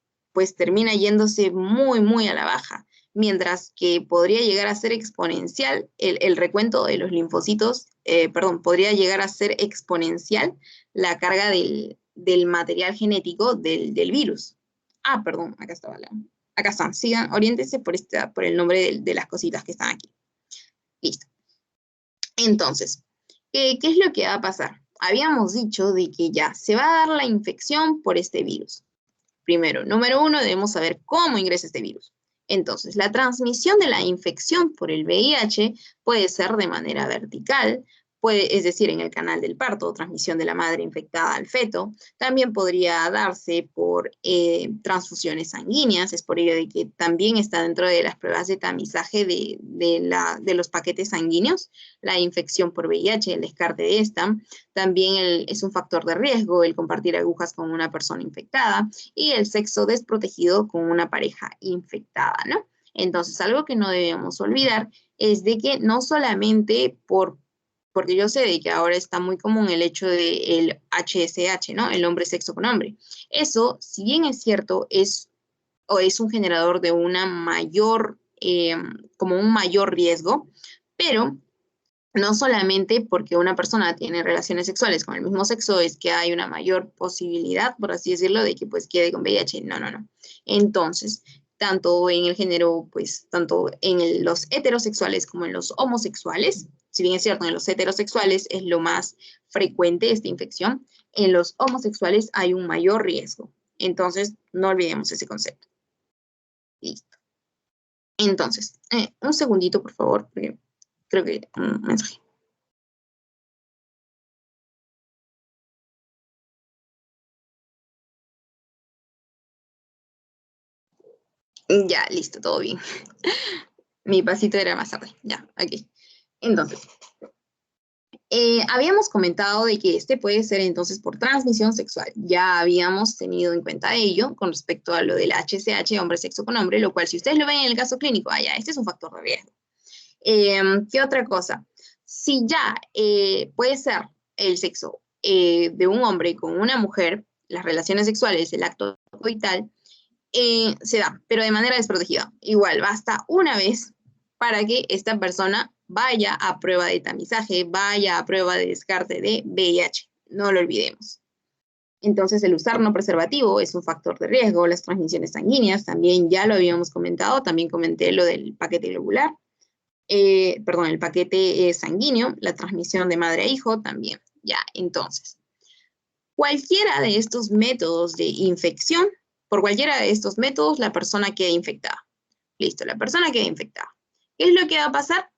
termina yéndose muy, muy a la baja, mientras que podría llegar a ser exponencial el recuento de los linfocitos, podría llegar a ser exponencial la carga del material genético del virus. Ah, perdón, acá estaba acá están, sigan, oriéntense por el nombre de las cositas que están aquí. Listo. Entonces, ¿qué es lo que va a pasar? Habíamos dicho de que ya se va a dar la infección por este virus. Primero, número uno, debemos saber cómo ingresa este virus. Entonces, la transmisión de la infección por el VIH puede ser de manera vertical, es decir, en el canal del parto, transmisión de la madre infectada al feto. También podría darse por transfusiones sanguíneas, es por ello de que también está dentro de las pruebas de tamizaje de los paquetes sanguíneos, la infección por VIH, el descarte de esta. También es un factor de riesgo el compartir agujas con una persona infectada y el sexo desprotegido con una pareja infectada, ¿no? Entonces, algo que no debemos olvidar es de que no solamente porque yo sé de que ahora está muy común el hecho del HSH, ¿no? El hombre sexo con hombre. Eso, si bien es cierto, es un generador de una mayor, como un mayor riesgo, pero No solamente porque una persona tiene relaciones sexuales con el mismo sexo es que hay una mayor posibilidad, por así decirlo, de que pues quede con VIH. No, no, no. Entonces, tanto en el género, pues, tanto en los heterosexuales como en los homosexuales, si bien es cierto, en los heterosexuales es lo más frecuente esta infección, en los homosexuales hay un mayor riesgo. Entonces, no olvidemos ese concepto. Listo. Entonces, un segundito, por favor, porque creo que un mensaje. Ya, listo, todo bien. Mi pasito era más tarde. Ya, ok. Entonces, habíamos comentado de que este puede ser entonces por transmisión sexual. Ya habíamos tenido en cuenta ello con respecto a lo del HCH, hombre sexo con hombre, lo cual si ustedes lo ven en el caso clínico, ya, este es un factor de riesgo. ¿Qué otra cosa? Si ya puede ser el sexo de un hombre con una mujer, las relaciones sexuales, el acto coital, se da, pero de manera desprotegida. Igual, basta una vez para que esta persona vaya a prueba de tamizaje, vaya a prueba de descarte de VIH. No lo olvidemos. Entonces, el usar no preservativo es un factor de riesgo. Las transmisiones sanguíneas también ya lo habíamos comentado. También comenté lo del paquete globular. Perdón, el paquete sanguíneo, la transmisión de madre a hijo también. Ya, entonces, cualquiera de estos métodos de infección, por cualquiera de estos métodos, la persona queda infectada. Listo, la persona queda infectada. ¿Qué es lo que va a pasar?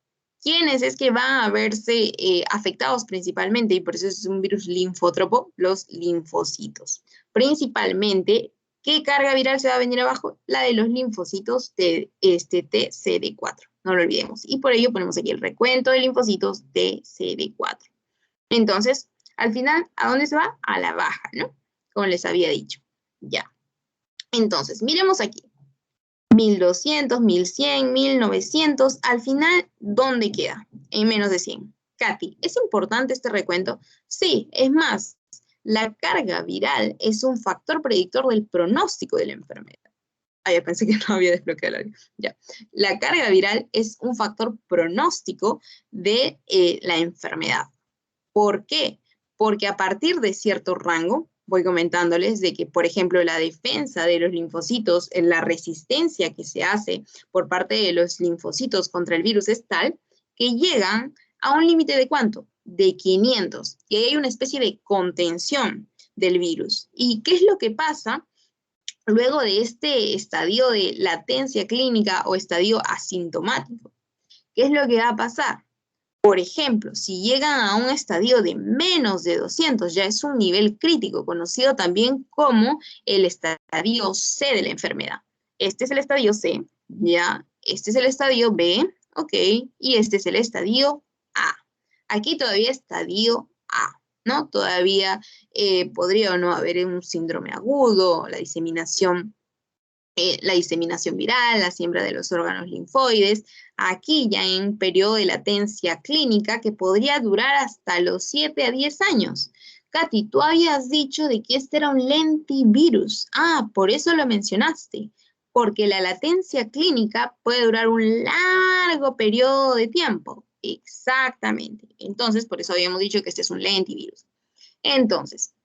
¿Quiénes es que van a verse afectados principalmente? Y por eso es un virus linfótropo, los linfocitos. Principalmente, ¿qué carga viral se va a venir abajo? La de los linfocitos de TCD4. No lo olvidemos. Y por ello ponemos aquí el recuento de linfocitos TCD4. Entonces, al final, ¿a dónde se va? A la baja, ¿no? Como les había dicho. Ya. Entonces, miremos aquí. 1200, 1100, 1900, al final, ¿dónde queda? En menos de 100. Katy, ¿es importante este recuento? Sí, es más, la carga viral es un factor predictor del pronóstico de la enfermedad. Ah, ya pensé que no había desbloqueado el audio. Ya. La carga viral es un factor pronóstico de la enfermedad. ¿Por qué? Porque a partir de cierto rango, voy comentándoles de que, por ejemplo, la defensa de los linfocitos, la resistencia que se hace por parte de los linfocitos contra el virus es tal que llegan a un límite de ¿cuánto? De 500. Y hay una especie de contención del virus. ¿Y qué es lo que pasa luego de este estadio de latencia clínica o estadio asintomático? ¿Qué es lo que va a pasar? Por ejemplo, si llegan a un estadio de menos de 200, ya es un nivel crítico, conocido también como el estadio C de la enfermedad. Este es el estadio C, ya. Este es el estadio B, ok, y este es el estadio A. Aquí todavía estadio A, ¿no? Todavía podría o no haber un síndrome agudo, la diseminación viral, la siembra de los órganos linfoides, aquí ya en periodo de latencia clínica que podría durar hasta los 7 a 10 años. Katy, tú habías dicho de que este era un lentivirus. Ah, por eso lo mencionaste, porque la latencia clínica puede durar un largo periodo de tiempo. Exactamente. Entonces, por eso habíamos dicho que este es un lentivirus. Entonces,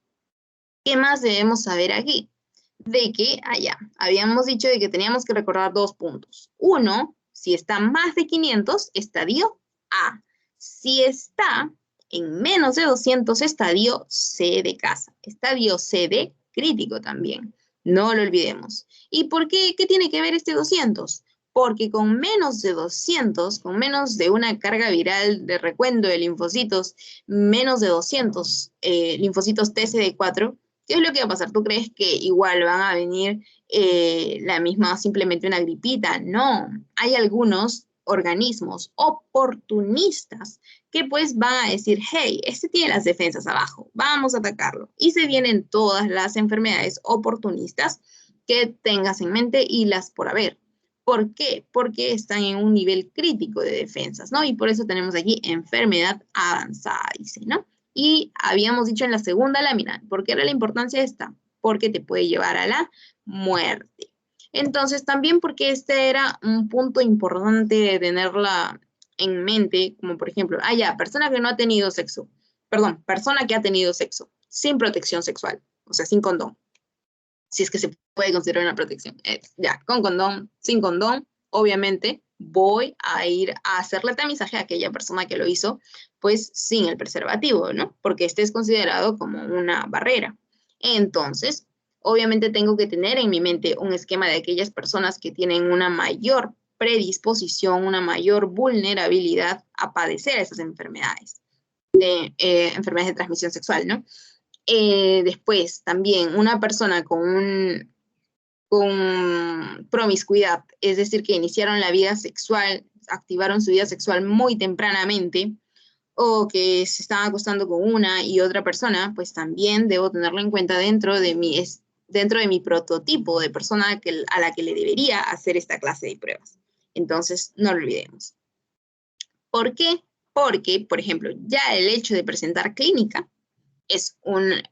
¿qué más debemos saber aquí? De que allá habíamos dicho de que teníamos que recordar 2 puntos. Uno, si está más de 500, estadio A. Si está en menos de 200, estadio C de casa. Estadio C de crítico también. No lo olvidemos. ¿Y por qué? ¿Qué tiene que ver este 200? Porque con menos de 200, con menos de una carga viral de recuento de linfocitos, menos de 200 linfocitos TCD4, ¿qué es lo que va a pasar? ¿Tú crees que igual van a venir la misma, simplemente una gripita? No, hay algunos organismos oportunistas que pues van a decir, hey, este tiene las defensas abajo, vamos a atacarlo. Y se vienen todas las enfermedades oportunistas que tengas en mente y las por haber. ¿Por qué? Porque están en un nivel crítico de defensas, ¿no? Y por eso tenemos aquí enfermedad avanzada, dice, ¿no? Y habíamos dicho en la segunda lámina, ¿por qué era la importancia de esta? Porque te puede llevar a la muerte. Entonces, también porque este era un punto importante de tenerla en mente, como por ejemplo, persona que no ha tenido sexo, perdón, persona que ha tenido sexo sin protección sexual, o sea, sin condón, si es que se puede considerar una protección. Con condón, sin condón, obviamente voy a ir a hacerle tamizaje a aquella persona que lo hizo, pues sin el preservativo, ¿no? Porque este es considerado como una barrera. Entonces, obviamente tengo que tener en mi mente un esquema de aquellas personas que tienen una mayor predisposición, una mayor vulnerabilidad a padecer esas enfermedades enfermedades de transmisión sexual, ¿no? Después, también una persona con promiscuidad, es decir, que iniciaron la vida sexual, activaron su vida sexual muy tempranamente, o que se están acostando con una y otra persona, pues también debo tenerlo en cuenta dentro de mi prototipo de persona a la que le debería hacer esta clase de pruebas. Entonces, no lo olvidemos. ¿Por qué? Porque, por ejemplo, ya el hecho de presentar clínica es una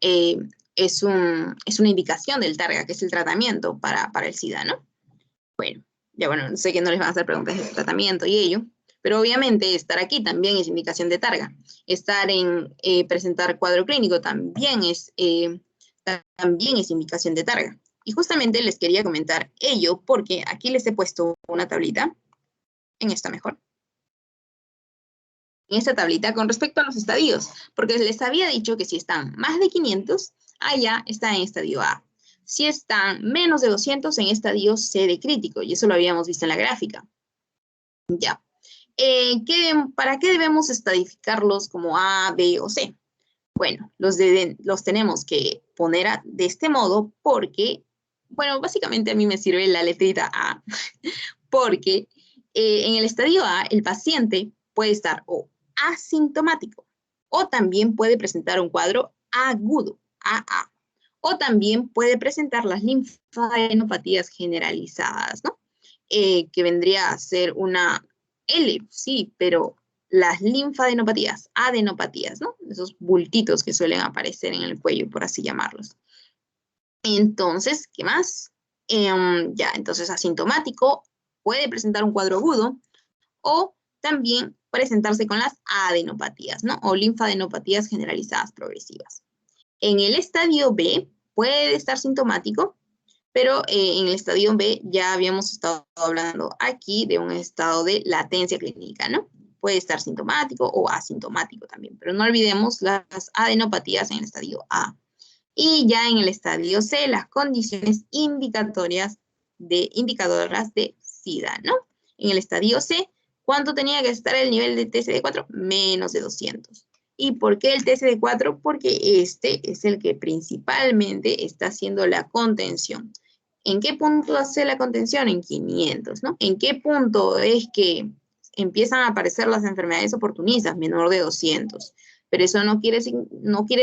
indicación del TARGA, que es el tratamiento para el SIDA, ¿no? Bueno, sé que no les van a hacer preguntas de tratamiento y ello, pero obviamente estar aquí también es indicación de TARGA. Estar en presentar cuadro clínico también es indicación de TARGA. Y justamente les quería comentar ello porque aquí les he puesto una tablita, en esta mejor, en esta tablita con respecto a los estadios, porque les había dicho que si están más de 500, allá está en estadio A. Si están menos de 200, en estadio C de crítico, y eso lo habíamos visto en la gráfica. Ya. ¿Para qué debemos estadificarlos como A, B o C? Bueno, los tenemos que poner de este modo porque, bueno, básicamente a mí me sirve la letrita A, porque en el estadio A el paciente puede estar o asintomático o también puede presentar un cuadro agudo, AA, o también puede presentar las linfadenopatías generalizadas, ¿no? Que vendría a ser una L, sí, pero las linfadenopatías, adenopatías, ¿no? Esos bultitos que suelen aparecer en el cuello, por así llamarlos. Entonces, ¿qué más? Entonces asintomático puede presentar un cuadro agudo o también presentarse con las adenopatías, ¿no? O linfadenopatías generalizadas progresivas. En el estadio B puede estar sintomático, pero en el estadio B ya habíamos estado hablando aquí de un estado de latencia clínica, ¿no? Puede estar sintomático o asintomático también, pero no olvidemos las adenopatías en el estadio A. Y ya en el estadio C, las condiciones indicadoras de SIDA, ¿no? En el estadio C, ¿cuánto tenía que estar el nivel de TSD4? Menos de 200. ¿Y por qué el TSD4? Porque este es el que principalmente está haciendo la contención. ¿En qué punto hace la contención? En 500, ¿no? ¿En qué punto es que empiezan a aparecer las enfermedades oportunistas? Menor de 200. Pero eso no quiere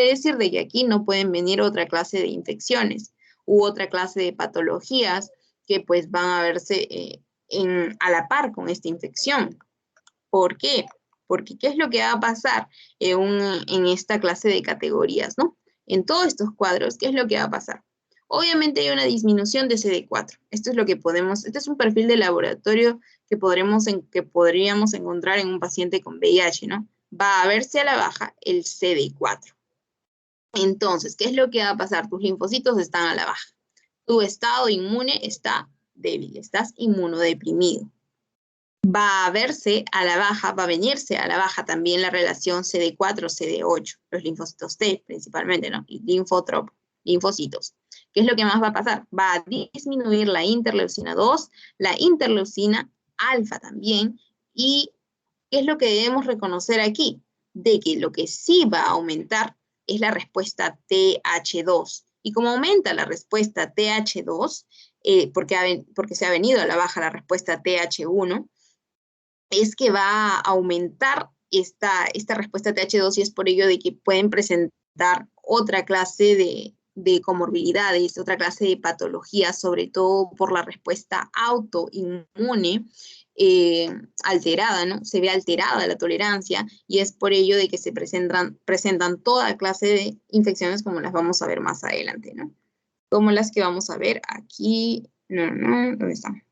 decir de que aquí no pueden venir otra clase de infecciones u otra clase de patologías que pues van a verse a la par con esta infección. ¿Por qué? Porque ¿qué es lo que va a pasar en esta clase de categorías, ¿no? En todos estos cuadros, ¿qué es lo que va a pasar? Obviamente hay una disminución de CD4. Esto es lo que este es un perfil de laboratorio que podríamos encontrar en un paciente con VIH, ¿no? Va a verse a la baja el CD4. Entonces, ¿qué es lo que va a pasar? Tus linfocitos están a la baja. Tu estado inmune está débil, estás inmunodeprimido. Va a verse a la baja, va a venirse a la baja también la relación CD4-CD8, los linfocitos T principalmente, ¿no? Y linfocitos. ¿Qué es lo que más va a pasar? Va a disminuir la interleucina 2, la interleucina alfa también, y ¿qué es lo que debemos reconocer aquí? De que lo que sí va a aumentar es la respuesta TH2. Y como aumenta la respuesta TH2, porque se ha venido a la baja la respuesta TH1, es que va a aumentar esta respuesta TH2 y es por ello de que pueden presentar otra clase de comorbilidades, otra clase de patologías, sobre todo por la respuesta autoinmune alterada, ¿no? Se ve alterada la tolerancia y es por ello de que se presentan toda clase de infecciones como las vamos a ver más adelante, ¿no? Como las que vamos a ver aquí, ¿dónde están?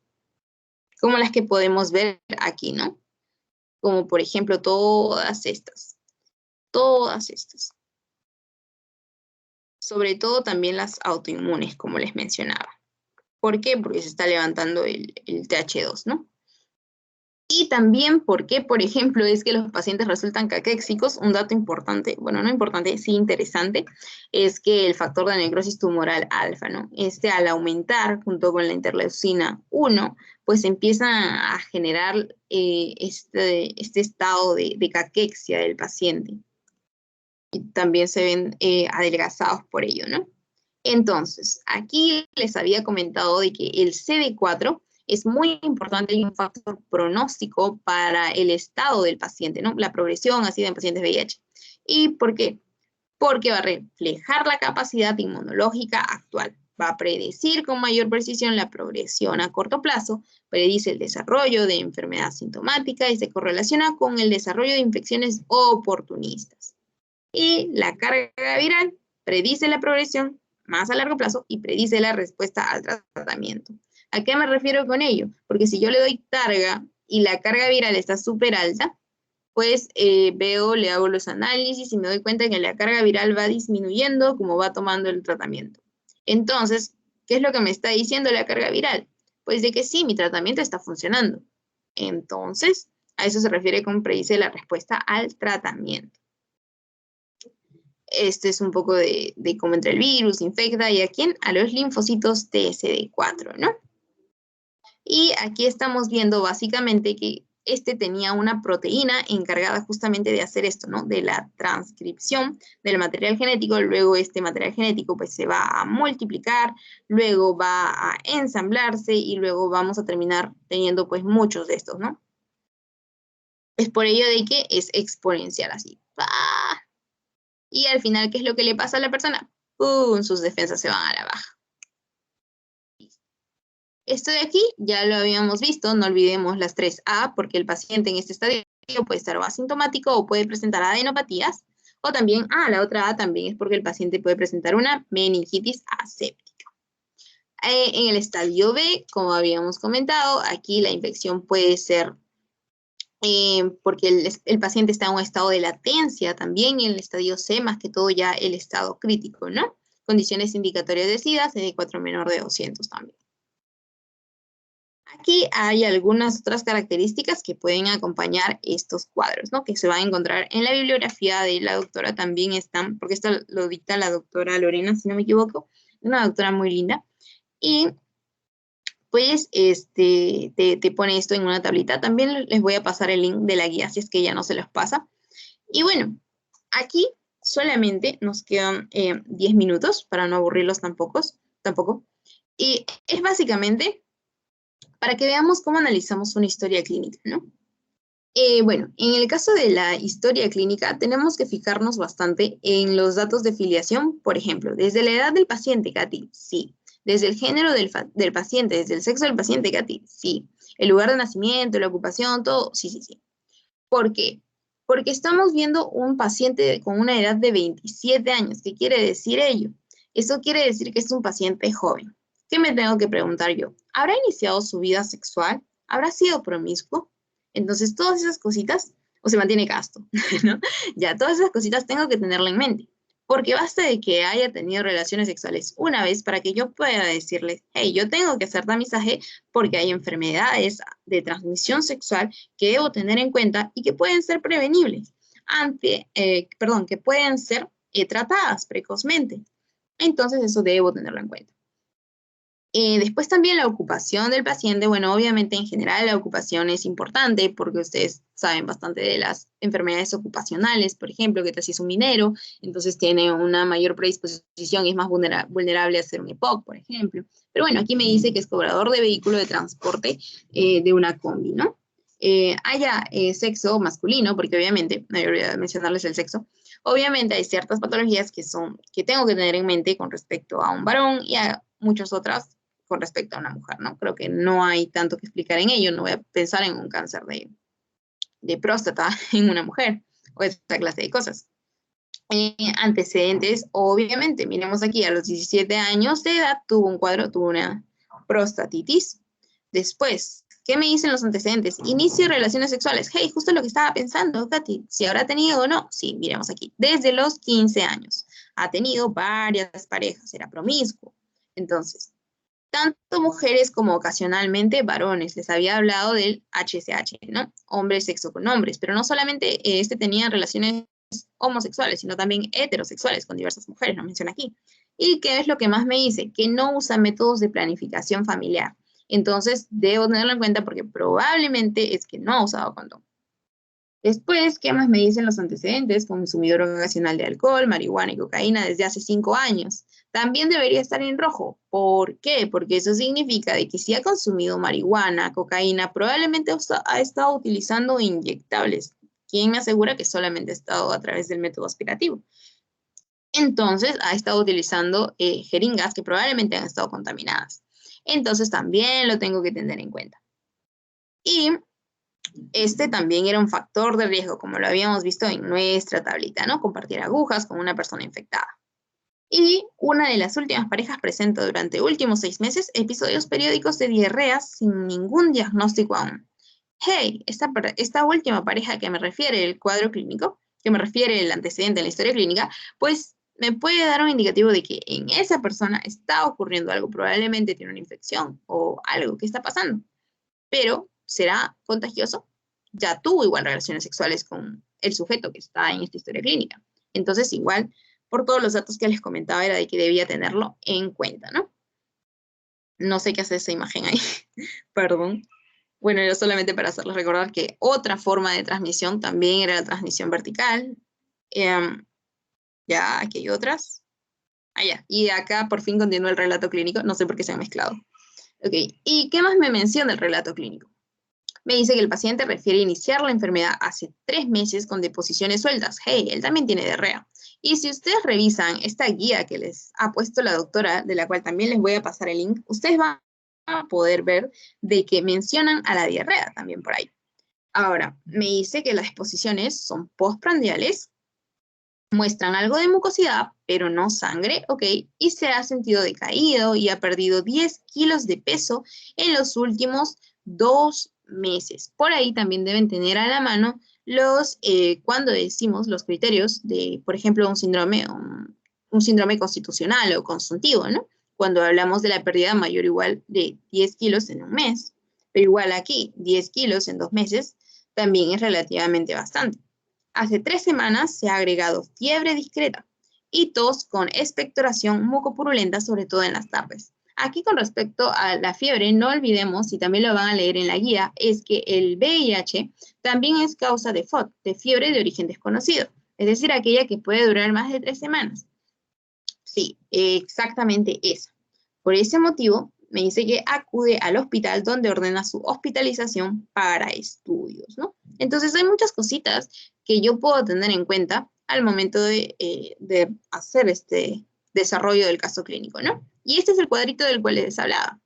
Como las que podemos ver aquí, ¿no? como por ejemplo todas estas. Sobre todo también las autoinmunes, como les mencionaba. ¿Por qué? Porque se está levantando el TH2, ¿no? Y también porque, por ejemplo, es que los pacientes resultan caquéxicos. Un dato importante, bueno, no importante, sí interesante, es que el factor de necrosis tumoral alfa, ¿no? Al aumentar junto con la interleucina 1, pues empieza a generar este estado de caquexia del paciente. Y también se ven adelgazados por ello, ¿no? Entonces, aquí les había comentado de que el CD4 es muy importante y un factor pronóstico para el estado del paciente, ¿no? La progresión así en pacientes VIH. ¿Y por qué? Porque va a reflejar la capacidad inmunológica actual. Va a predecir con mayor precisión la progresión a corto plazo, predice el desarrollo de enfermedad sintomática y se correlaciona con el desarrollo de infecciones oportunistas. Y la carga viral predice la progresión más a largo plazo y predice la respuesta al tratamiento. ¿A qué me refiero con ello? Porque si yo le doy carga y la carga viral está súper alta, pues le hago los análisis y me doy cuenta que la carga viral va disminuyendo como va tomando el tratamiento. Entonces, ¿qué es lo que me está diciendo la carga viral? Pues de que sí, mi tratamiento está funcionando. Entonces, a eso se refiere con predice la respuesta al tratamiento. Este es un poco de cómo entra el virus, infecta, ¿y a quién? A los linfocitos TSD4, ¿no? Y aquí estamos viendo básicamente que este tenía una proteína encargada justamente de hacer esto, ¿no? De la transcripción del material genético, luego este material genético pues se va a multiplicar, luego va a ensamblarse y luego vamos a terminar teniendo pues muchos de estos, ¿no? Es por ello de que es exponencial así. ¡Pah! Y al final, ¿qué es lo que le pasa a la persona? ¡Pum! Sus defensas se van a la baja. Esto de aquí ya lo habíamos visto, no olvidemos las 3A, porque el paciente en este estadio puede estar o asintomático o puede presentar adenopatías, o también, la otra A también es porque el paciente puede presentar una meningitis aséptica. En el estadio B, como habíamos comentado, aquí la infección puede ser porque el paciente está en un estado de latencia también, y en el estadio C, más que todo ya el estado crítico, ¿no? Condiciones indicatorias de SIDA, CD4 menor de 200 también. Aquí hay algunas otras características que pueden acompañar estos cuadros, ¿no? Que se van a encontrar en la bibliografía de la doctora, también están, porque esto lo dicta la doctora Lorena, si no me equivoco, una doctora muy linda, y pues te pone esto en una tablita. También les voy a pasar el link de la guía si es que ya no se los pasa. Y bueno, aquí solamente nos quedan 10 minutos para no aburrirlos tampoco. Y es básicamente para que veamos cómo analizamos una historia clínica, ¿no? Bueno, en el caso de la historia clínica, tenemos que fijarnos bastante en los datos de filiación, por ejemplo, desde la edad del paciente, Katy, sí. Desde el género del paciente, desde el sexo del paciente, Katy, sí. El lugar de nacimiento, la ocupación, todo, sí, sí, sí. ¿Por qué? Porque estamos viendo un paciente con una edad de 27 años. ¿Qué quiere decir ello? Eso quiere decir que es un paciente joven. ¿Qué me tengo que preguntar yo? ¿Habrá iniciado su vida sexual? ¿Habrá sido promiscuo? Entonces, todas esas cositas, o se mantiene casto, ¿no? Ya, todas esas cositas tengo que tenerla en mente. Porque basta de que haya tenido relaciones sexuales una vez para que yo pueda decirles, hey, yo tengo que hacer tamizaje porque hay enfermedades de transmisión sexual que debo tener en cuenta y que pueden ser prevenibles, que pueden ser tratadas precozmente. Entonces, eso debo tenerlo en cuenta. Después también la ocupación del paciente. Bueno, obviamente en general la ocupación es importante porque ustedes saben bastante de las enfermedades ocupacionales, por ejemplo, que si es un minero, entonces tiene una mayor predisposición y es más vulnerable a hacer un EPOC, por ejemplo. Pero bueno, aquí me dice que es cobrador de vehículo de transporte de una combi, ¿no? Haya sexo masculino, porque obviamente, no olvidé mencionarles el sexo, obviamente hay ciertas patologías que tengo que tener en mente con respecto a un varón y a muchas otras con respecto a una mujer, ¿no? Creo que no hay tanto que explicar en ello, no voy a pensar en un cáncer de próstata en una mujer, o esta clase de cosas. Antecedentes, obviamente, miremos aquí, a los 17 años de edad tuvo una prostatitis. Después, ¿Qué me dicen los antecedentes? Inicio de relaciones sexuales. Hey, justo lo que estaba pensando, Katy. Si habrá tenido o no. Sí, miremos aquí. Desde los 15 años. Ha tenido varias parejas. Era promiscuo. Entonces, tanto mujeres como ocasionalmente varones. Les había hablado del HSH, ¿no? Hombres, sexo con hombres. Pero no solamente tenía relaciones homosexuales, sino también heterosexuales con diversas mujeres, lo menciona aquí. ¿Y qué es lo que más me dice? Que no usa métodos de planificación familiar. Entonces, debo tenerlo en cuenta porque probablemente es que no ha usado condón. Después, ¿qué más me dicen los antecedentes? Consumidor ocasional de alcohol, marihuana y cocaína desde hace 5 años. También debería estar en rojo. ¿Por qué? Porque eso significa de que si ha consumido marihuana, cocaína, probablemente ha estado utilizando inyectables. ¿Quién me asegura que solamente ha estado a través del método aspirativo? Entonces, ha estado utilizando jeringas que probablemente han estado contaminadas. Entonces, también lo tengo que tener en cuenta. Y este también era un factor de riesgo, como lo habíamos visto en nuestra tablita, ¿no? Compartir agujas con una persona infectada. Y una de las últimas parejas presenta durante últimos 6 meses episodios periódicos de diarreas sin ningún diagnóstico aún. Hey, esta última pareja que me refiere el cuadro clínico, que me refiere el antecedente en la historia clínica, pues me puede dar un indicativo de que en esa persona está ocurriendo algo, probablemente tiene una infección o algo que está pasando. Pero, ¿será contagioso? Ya tuvo igual relaciones sexuales con el sujeto que está en esta historia clínica. Entonces, igual, por todos los datos que les comentaba, era de que debía tenerlo en cuenta, ¿no? No sé qué hace esa imagen ahí, perdón. Bueno, era solamente para hacerles recordar que otra forma de transmisión también era la transmisión vertical. Ya, aquí hay otras. Ya. Y acá por fin continúa el relato clínico. No sé por qué se han mezclado. Ok, ¿y qué más me menciona el relato clínico? Me dice que el paciente refiere iniciar la enfermedad hace 3 meses con deposiciones sueltas. Hey, él también tiene diarrea. Y si ustedes revisan esta guía que les ha puesto la doctora, de la cual también les voy a pasar el link, ustedes van a poder ver de que mencionan a la diarrea también por ahí. Ahora, me dice que las exposiciones son postprandiales, muestran algo de mucosidad, pero no sangre, ¿ok? Y se ha sentido decaído y ha perdido 10 kilos de peso en los últimos 2 meses. Por ahí también deben tener a la mano cuando decimos los criterios de, por ejemplo, un síndrome constitucional o consuntivo, ¿no? Cuando hablamos de la pérdida mayor o igual de 10 kilos en un mes. Pero igual aquí, 10 kilos en 2 meses también es relativamente bastante. Hace 3 semanas se ha agregado fiebre discreta y tos con expectoración mucopurulenta, sobre todo en las tardes. Aquí con respecto a la fiebre, no olvidemos, y también lo van a leer en la guía, es que el VIH también es causa de FOD, de fiebre de origen desconocido, es decir, aquella que puede durar más de 3 semanas. Sí, exactamente esa. Por ese motivo, me dice que acude al hospital donde ordena su hospitalización para estudios, ¿no? Entonces hay muchas cositas que yo puedo tener en cuenta al momento de hacer este desarrollo del caso clínico, ¿no? Y este es el cuadrito del cual les hablaba.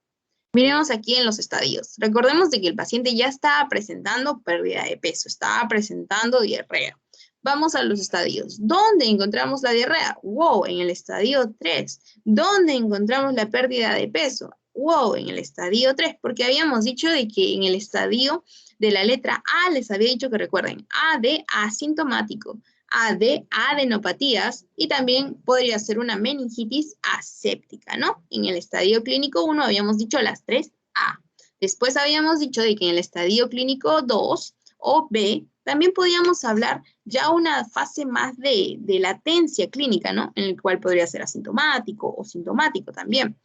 Miremos aquí en los estadios. Recordemos de que el paciente ya estaba presentando pérdida de peso, estaba presentando diarrea. Vamos a los estadios. ¿Dónde encontramos la diarrea? Wow, en el estadio 3. ¿Dónde encontramos la pérdida de peso? Wow, en el estadio 3, porque habíamos dicho de que en el estadio de la letra A les había dicho que recuerden, A de asintomático, A de adenopatías y también podría ser una meningitis aséptica, ¿no? En el estadio clínico 1 habíamos dicho las 3A. Después habíamos dicho de que en el estadio clínico 2 o B también podíamos hablar ya una fase más de latencia clínica, ¿no? En el cual podría ser asintomático o sintomático también.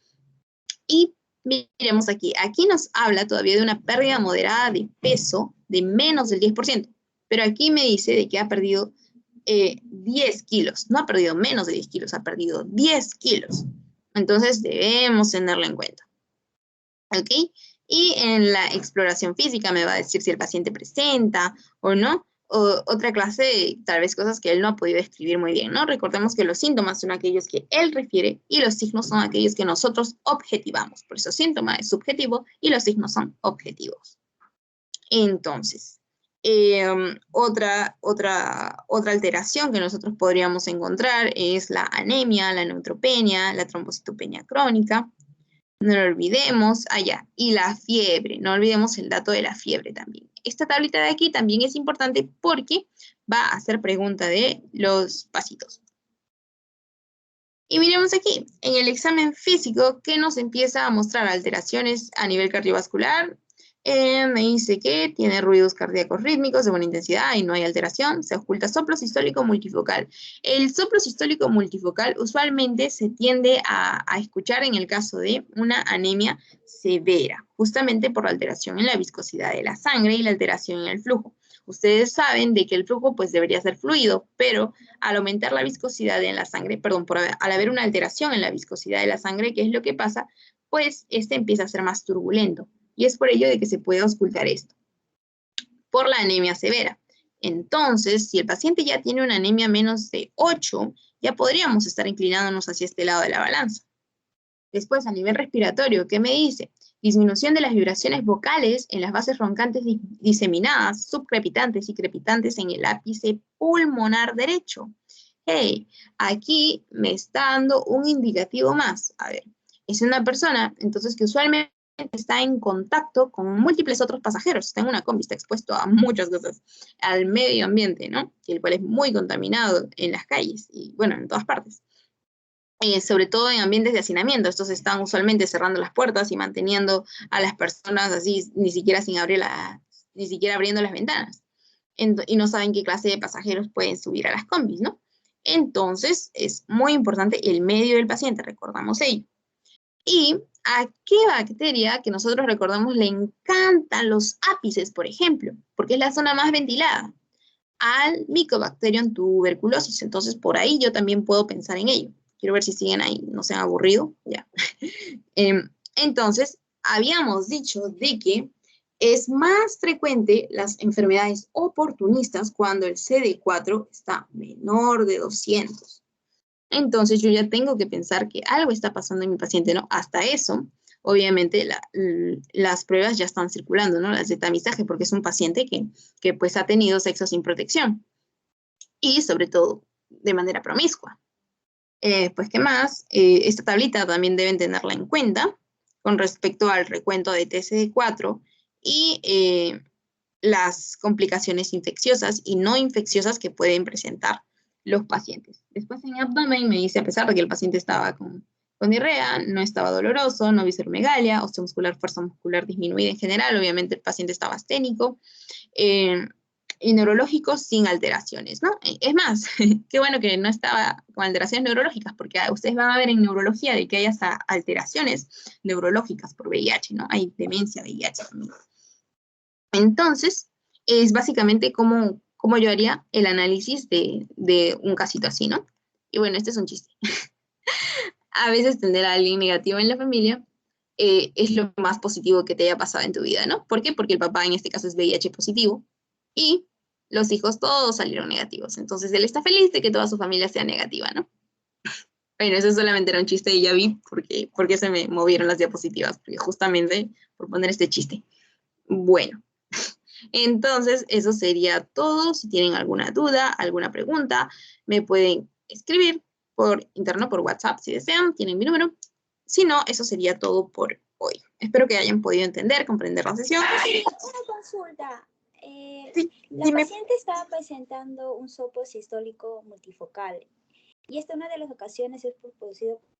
Y miremos aquí, aquí nos habla todavía de una pérdida moderada de peso de menos del 10%, pero aquí me dice de que ha perdido 10 kilos, no ha perdido menos de 10 kilos, ha perdido 10 kilos. Entonces debemos tenerlo en cuenta. ¿Ok? Y en la exploración física me va a decir si el paciente presenta o no, o otra clase de tal vez cosas que él no ha podido describir muy bien, ¿no? Recordemos que los síntomas son aquellos que él refiere y los signos son aquellos que nosotros objetivamos. Por eso síntoma es subjetivo y los signos son objetivos. Entonces, otra alteración que nosotros podríamos encontrar es la anemia, la neutropenia, la trombocitopenia crónica. No lo olvidemos, allá. Y la fiebre, no olvidemos el dato de la fiebre también. Esta tablita de aquí también es importante porque va a hacer pregunta de los pasitos. Y miremos aquí, en el examen físico, que nos empieza a mostrar alteraciones a nivel cardiovascular. Me dice que tiene ruidos cardíacos rítmicos de buena intensidad y no hay alteración. Se oculta soplo sistólico multifocal. El soplo sistólico multifocal usualmente se tiende a escuchar en el caso de una anemia severa, justamente por la alteración en la viscosidad de la sangre y la alteración en el flujo. Ustedes saben de que el flujo pues debería ser fluido, pero al aumentar la viscosidad en la sangre, perdón, al haber una alteración en la viscosidad de la sangre, ¿qué es lo que pasa? Pues este empieza a ser más turbulento y es por ello de que se puede auscultar esto, por la anemia severa. Entonces, si el paciente ya tiene una anemia menos de 8, ya podríamos estar inclinándonos hacia este lado de la balanza. Después, a nivel respiratorio, ¿qué me dice? Disminución de las vibraciones vocales en las bases roncantes diseminadas, subcrepitantes y crepitantes en el ápice pulmonar derecho. Hey, aquí me está dando un indicativo más. A ver, es una persona, entonces, que usualmente está en contacto con múltiples otros pasajeros. Está en una combi, está expuesto a muchas cosas, al medio ambiente, ¿no? El cual es muy contaminado en las calles y, bueno, en todas partes. Sobre todo en ambientes de hacinamiento. Estos están usualmente cerrando las puertas y manteniendo a las personas así, ni siquiera abriendo las ventanas. Y no saben qué clase de pasajeros pueden subir a las combis, ¿no? Entonces, es muy importante el medio del paciente, recordamos ello. ¿Y a qué bacteria que nosotros recordamos le encantan los ápices, por ejemplo? Porque es la zona más ventilada. Al Mycobacterium tuberculosis. Entonces, por ahí yo también puedo pensar en ello. Quiero ver si siguen ahí, no se han aburrido. Ya. Entonces, habíamos dicho de que es más frecuente las enfermedades oportunistas cuando el CD4 está menor de 200. Entonces, yo ya tengo que pensar que algo está pasando en mi paciente, ¿no? Hasta eso, obviamente, las pruebas ya están circulando, ¿no? Las de tamizaje, porque es un paciente que pues ha tenido sexo sin protección y sobre todo de manera promiscua. Pues, ¿qué más? Esta tablita también deben tenerla en cuenta con respecto al recuento de TCD4 y las complicaciones infecciosas y no infecciosas que pueden presentar los pacientes. Después en abdomen me dice, a pesar de que el paciente estaba con diarrea, no estaba doloroso, no visceromegalia, osteomuscular, fuerza muscular disminuida en general, obviamente el paciente estaba asténico, y neurológicos sin alteraciones, ¿no? Es más, qué bueno que no estaba con alteraciones neurológicas, porque ustedes van a ver en neurología de que hay hasta alteraciones neurológicas por VIH, ¿no? Hay demencia VIH también. Entonces, es básicamente cómo yo haría el análisis de un casito así, ¿no? Y bueno, este es un chiste. A veces tener a alguien negativo en la familia es lo más positivo que te haya pasado en tu vida, ¿no? ¿Por qué? Porque el papá en este caso es VIH positivo y los hijos todos salieron negativos. Entonces él está feliz de que toda su familia sea negativa, ¿no? Bueno, eso solamente era un chiste y ya vi por qué se me movieron las diapositivas, porque justamente por poner este chiste. Bueno, entonces eso sería todo. Si tienen alguna duda, alguna pregunta, me pueden escribir por interno, por WhatsApp, si desean, tienen mi número. Si no, eso sería todo por hoy. Espero que hayan podido entender, comprender la sesión. Una consulta. Sí, La dime. paciente estaba presentando un soplo sistólico multifocal y esta una de las ocasiones es producido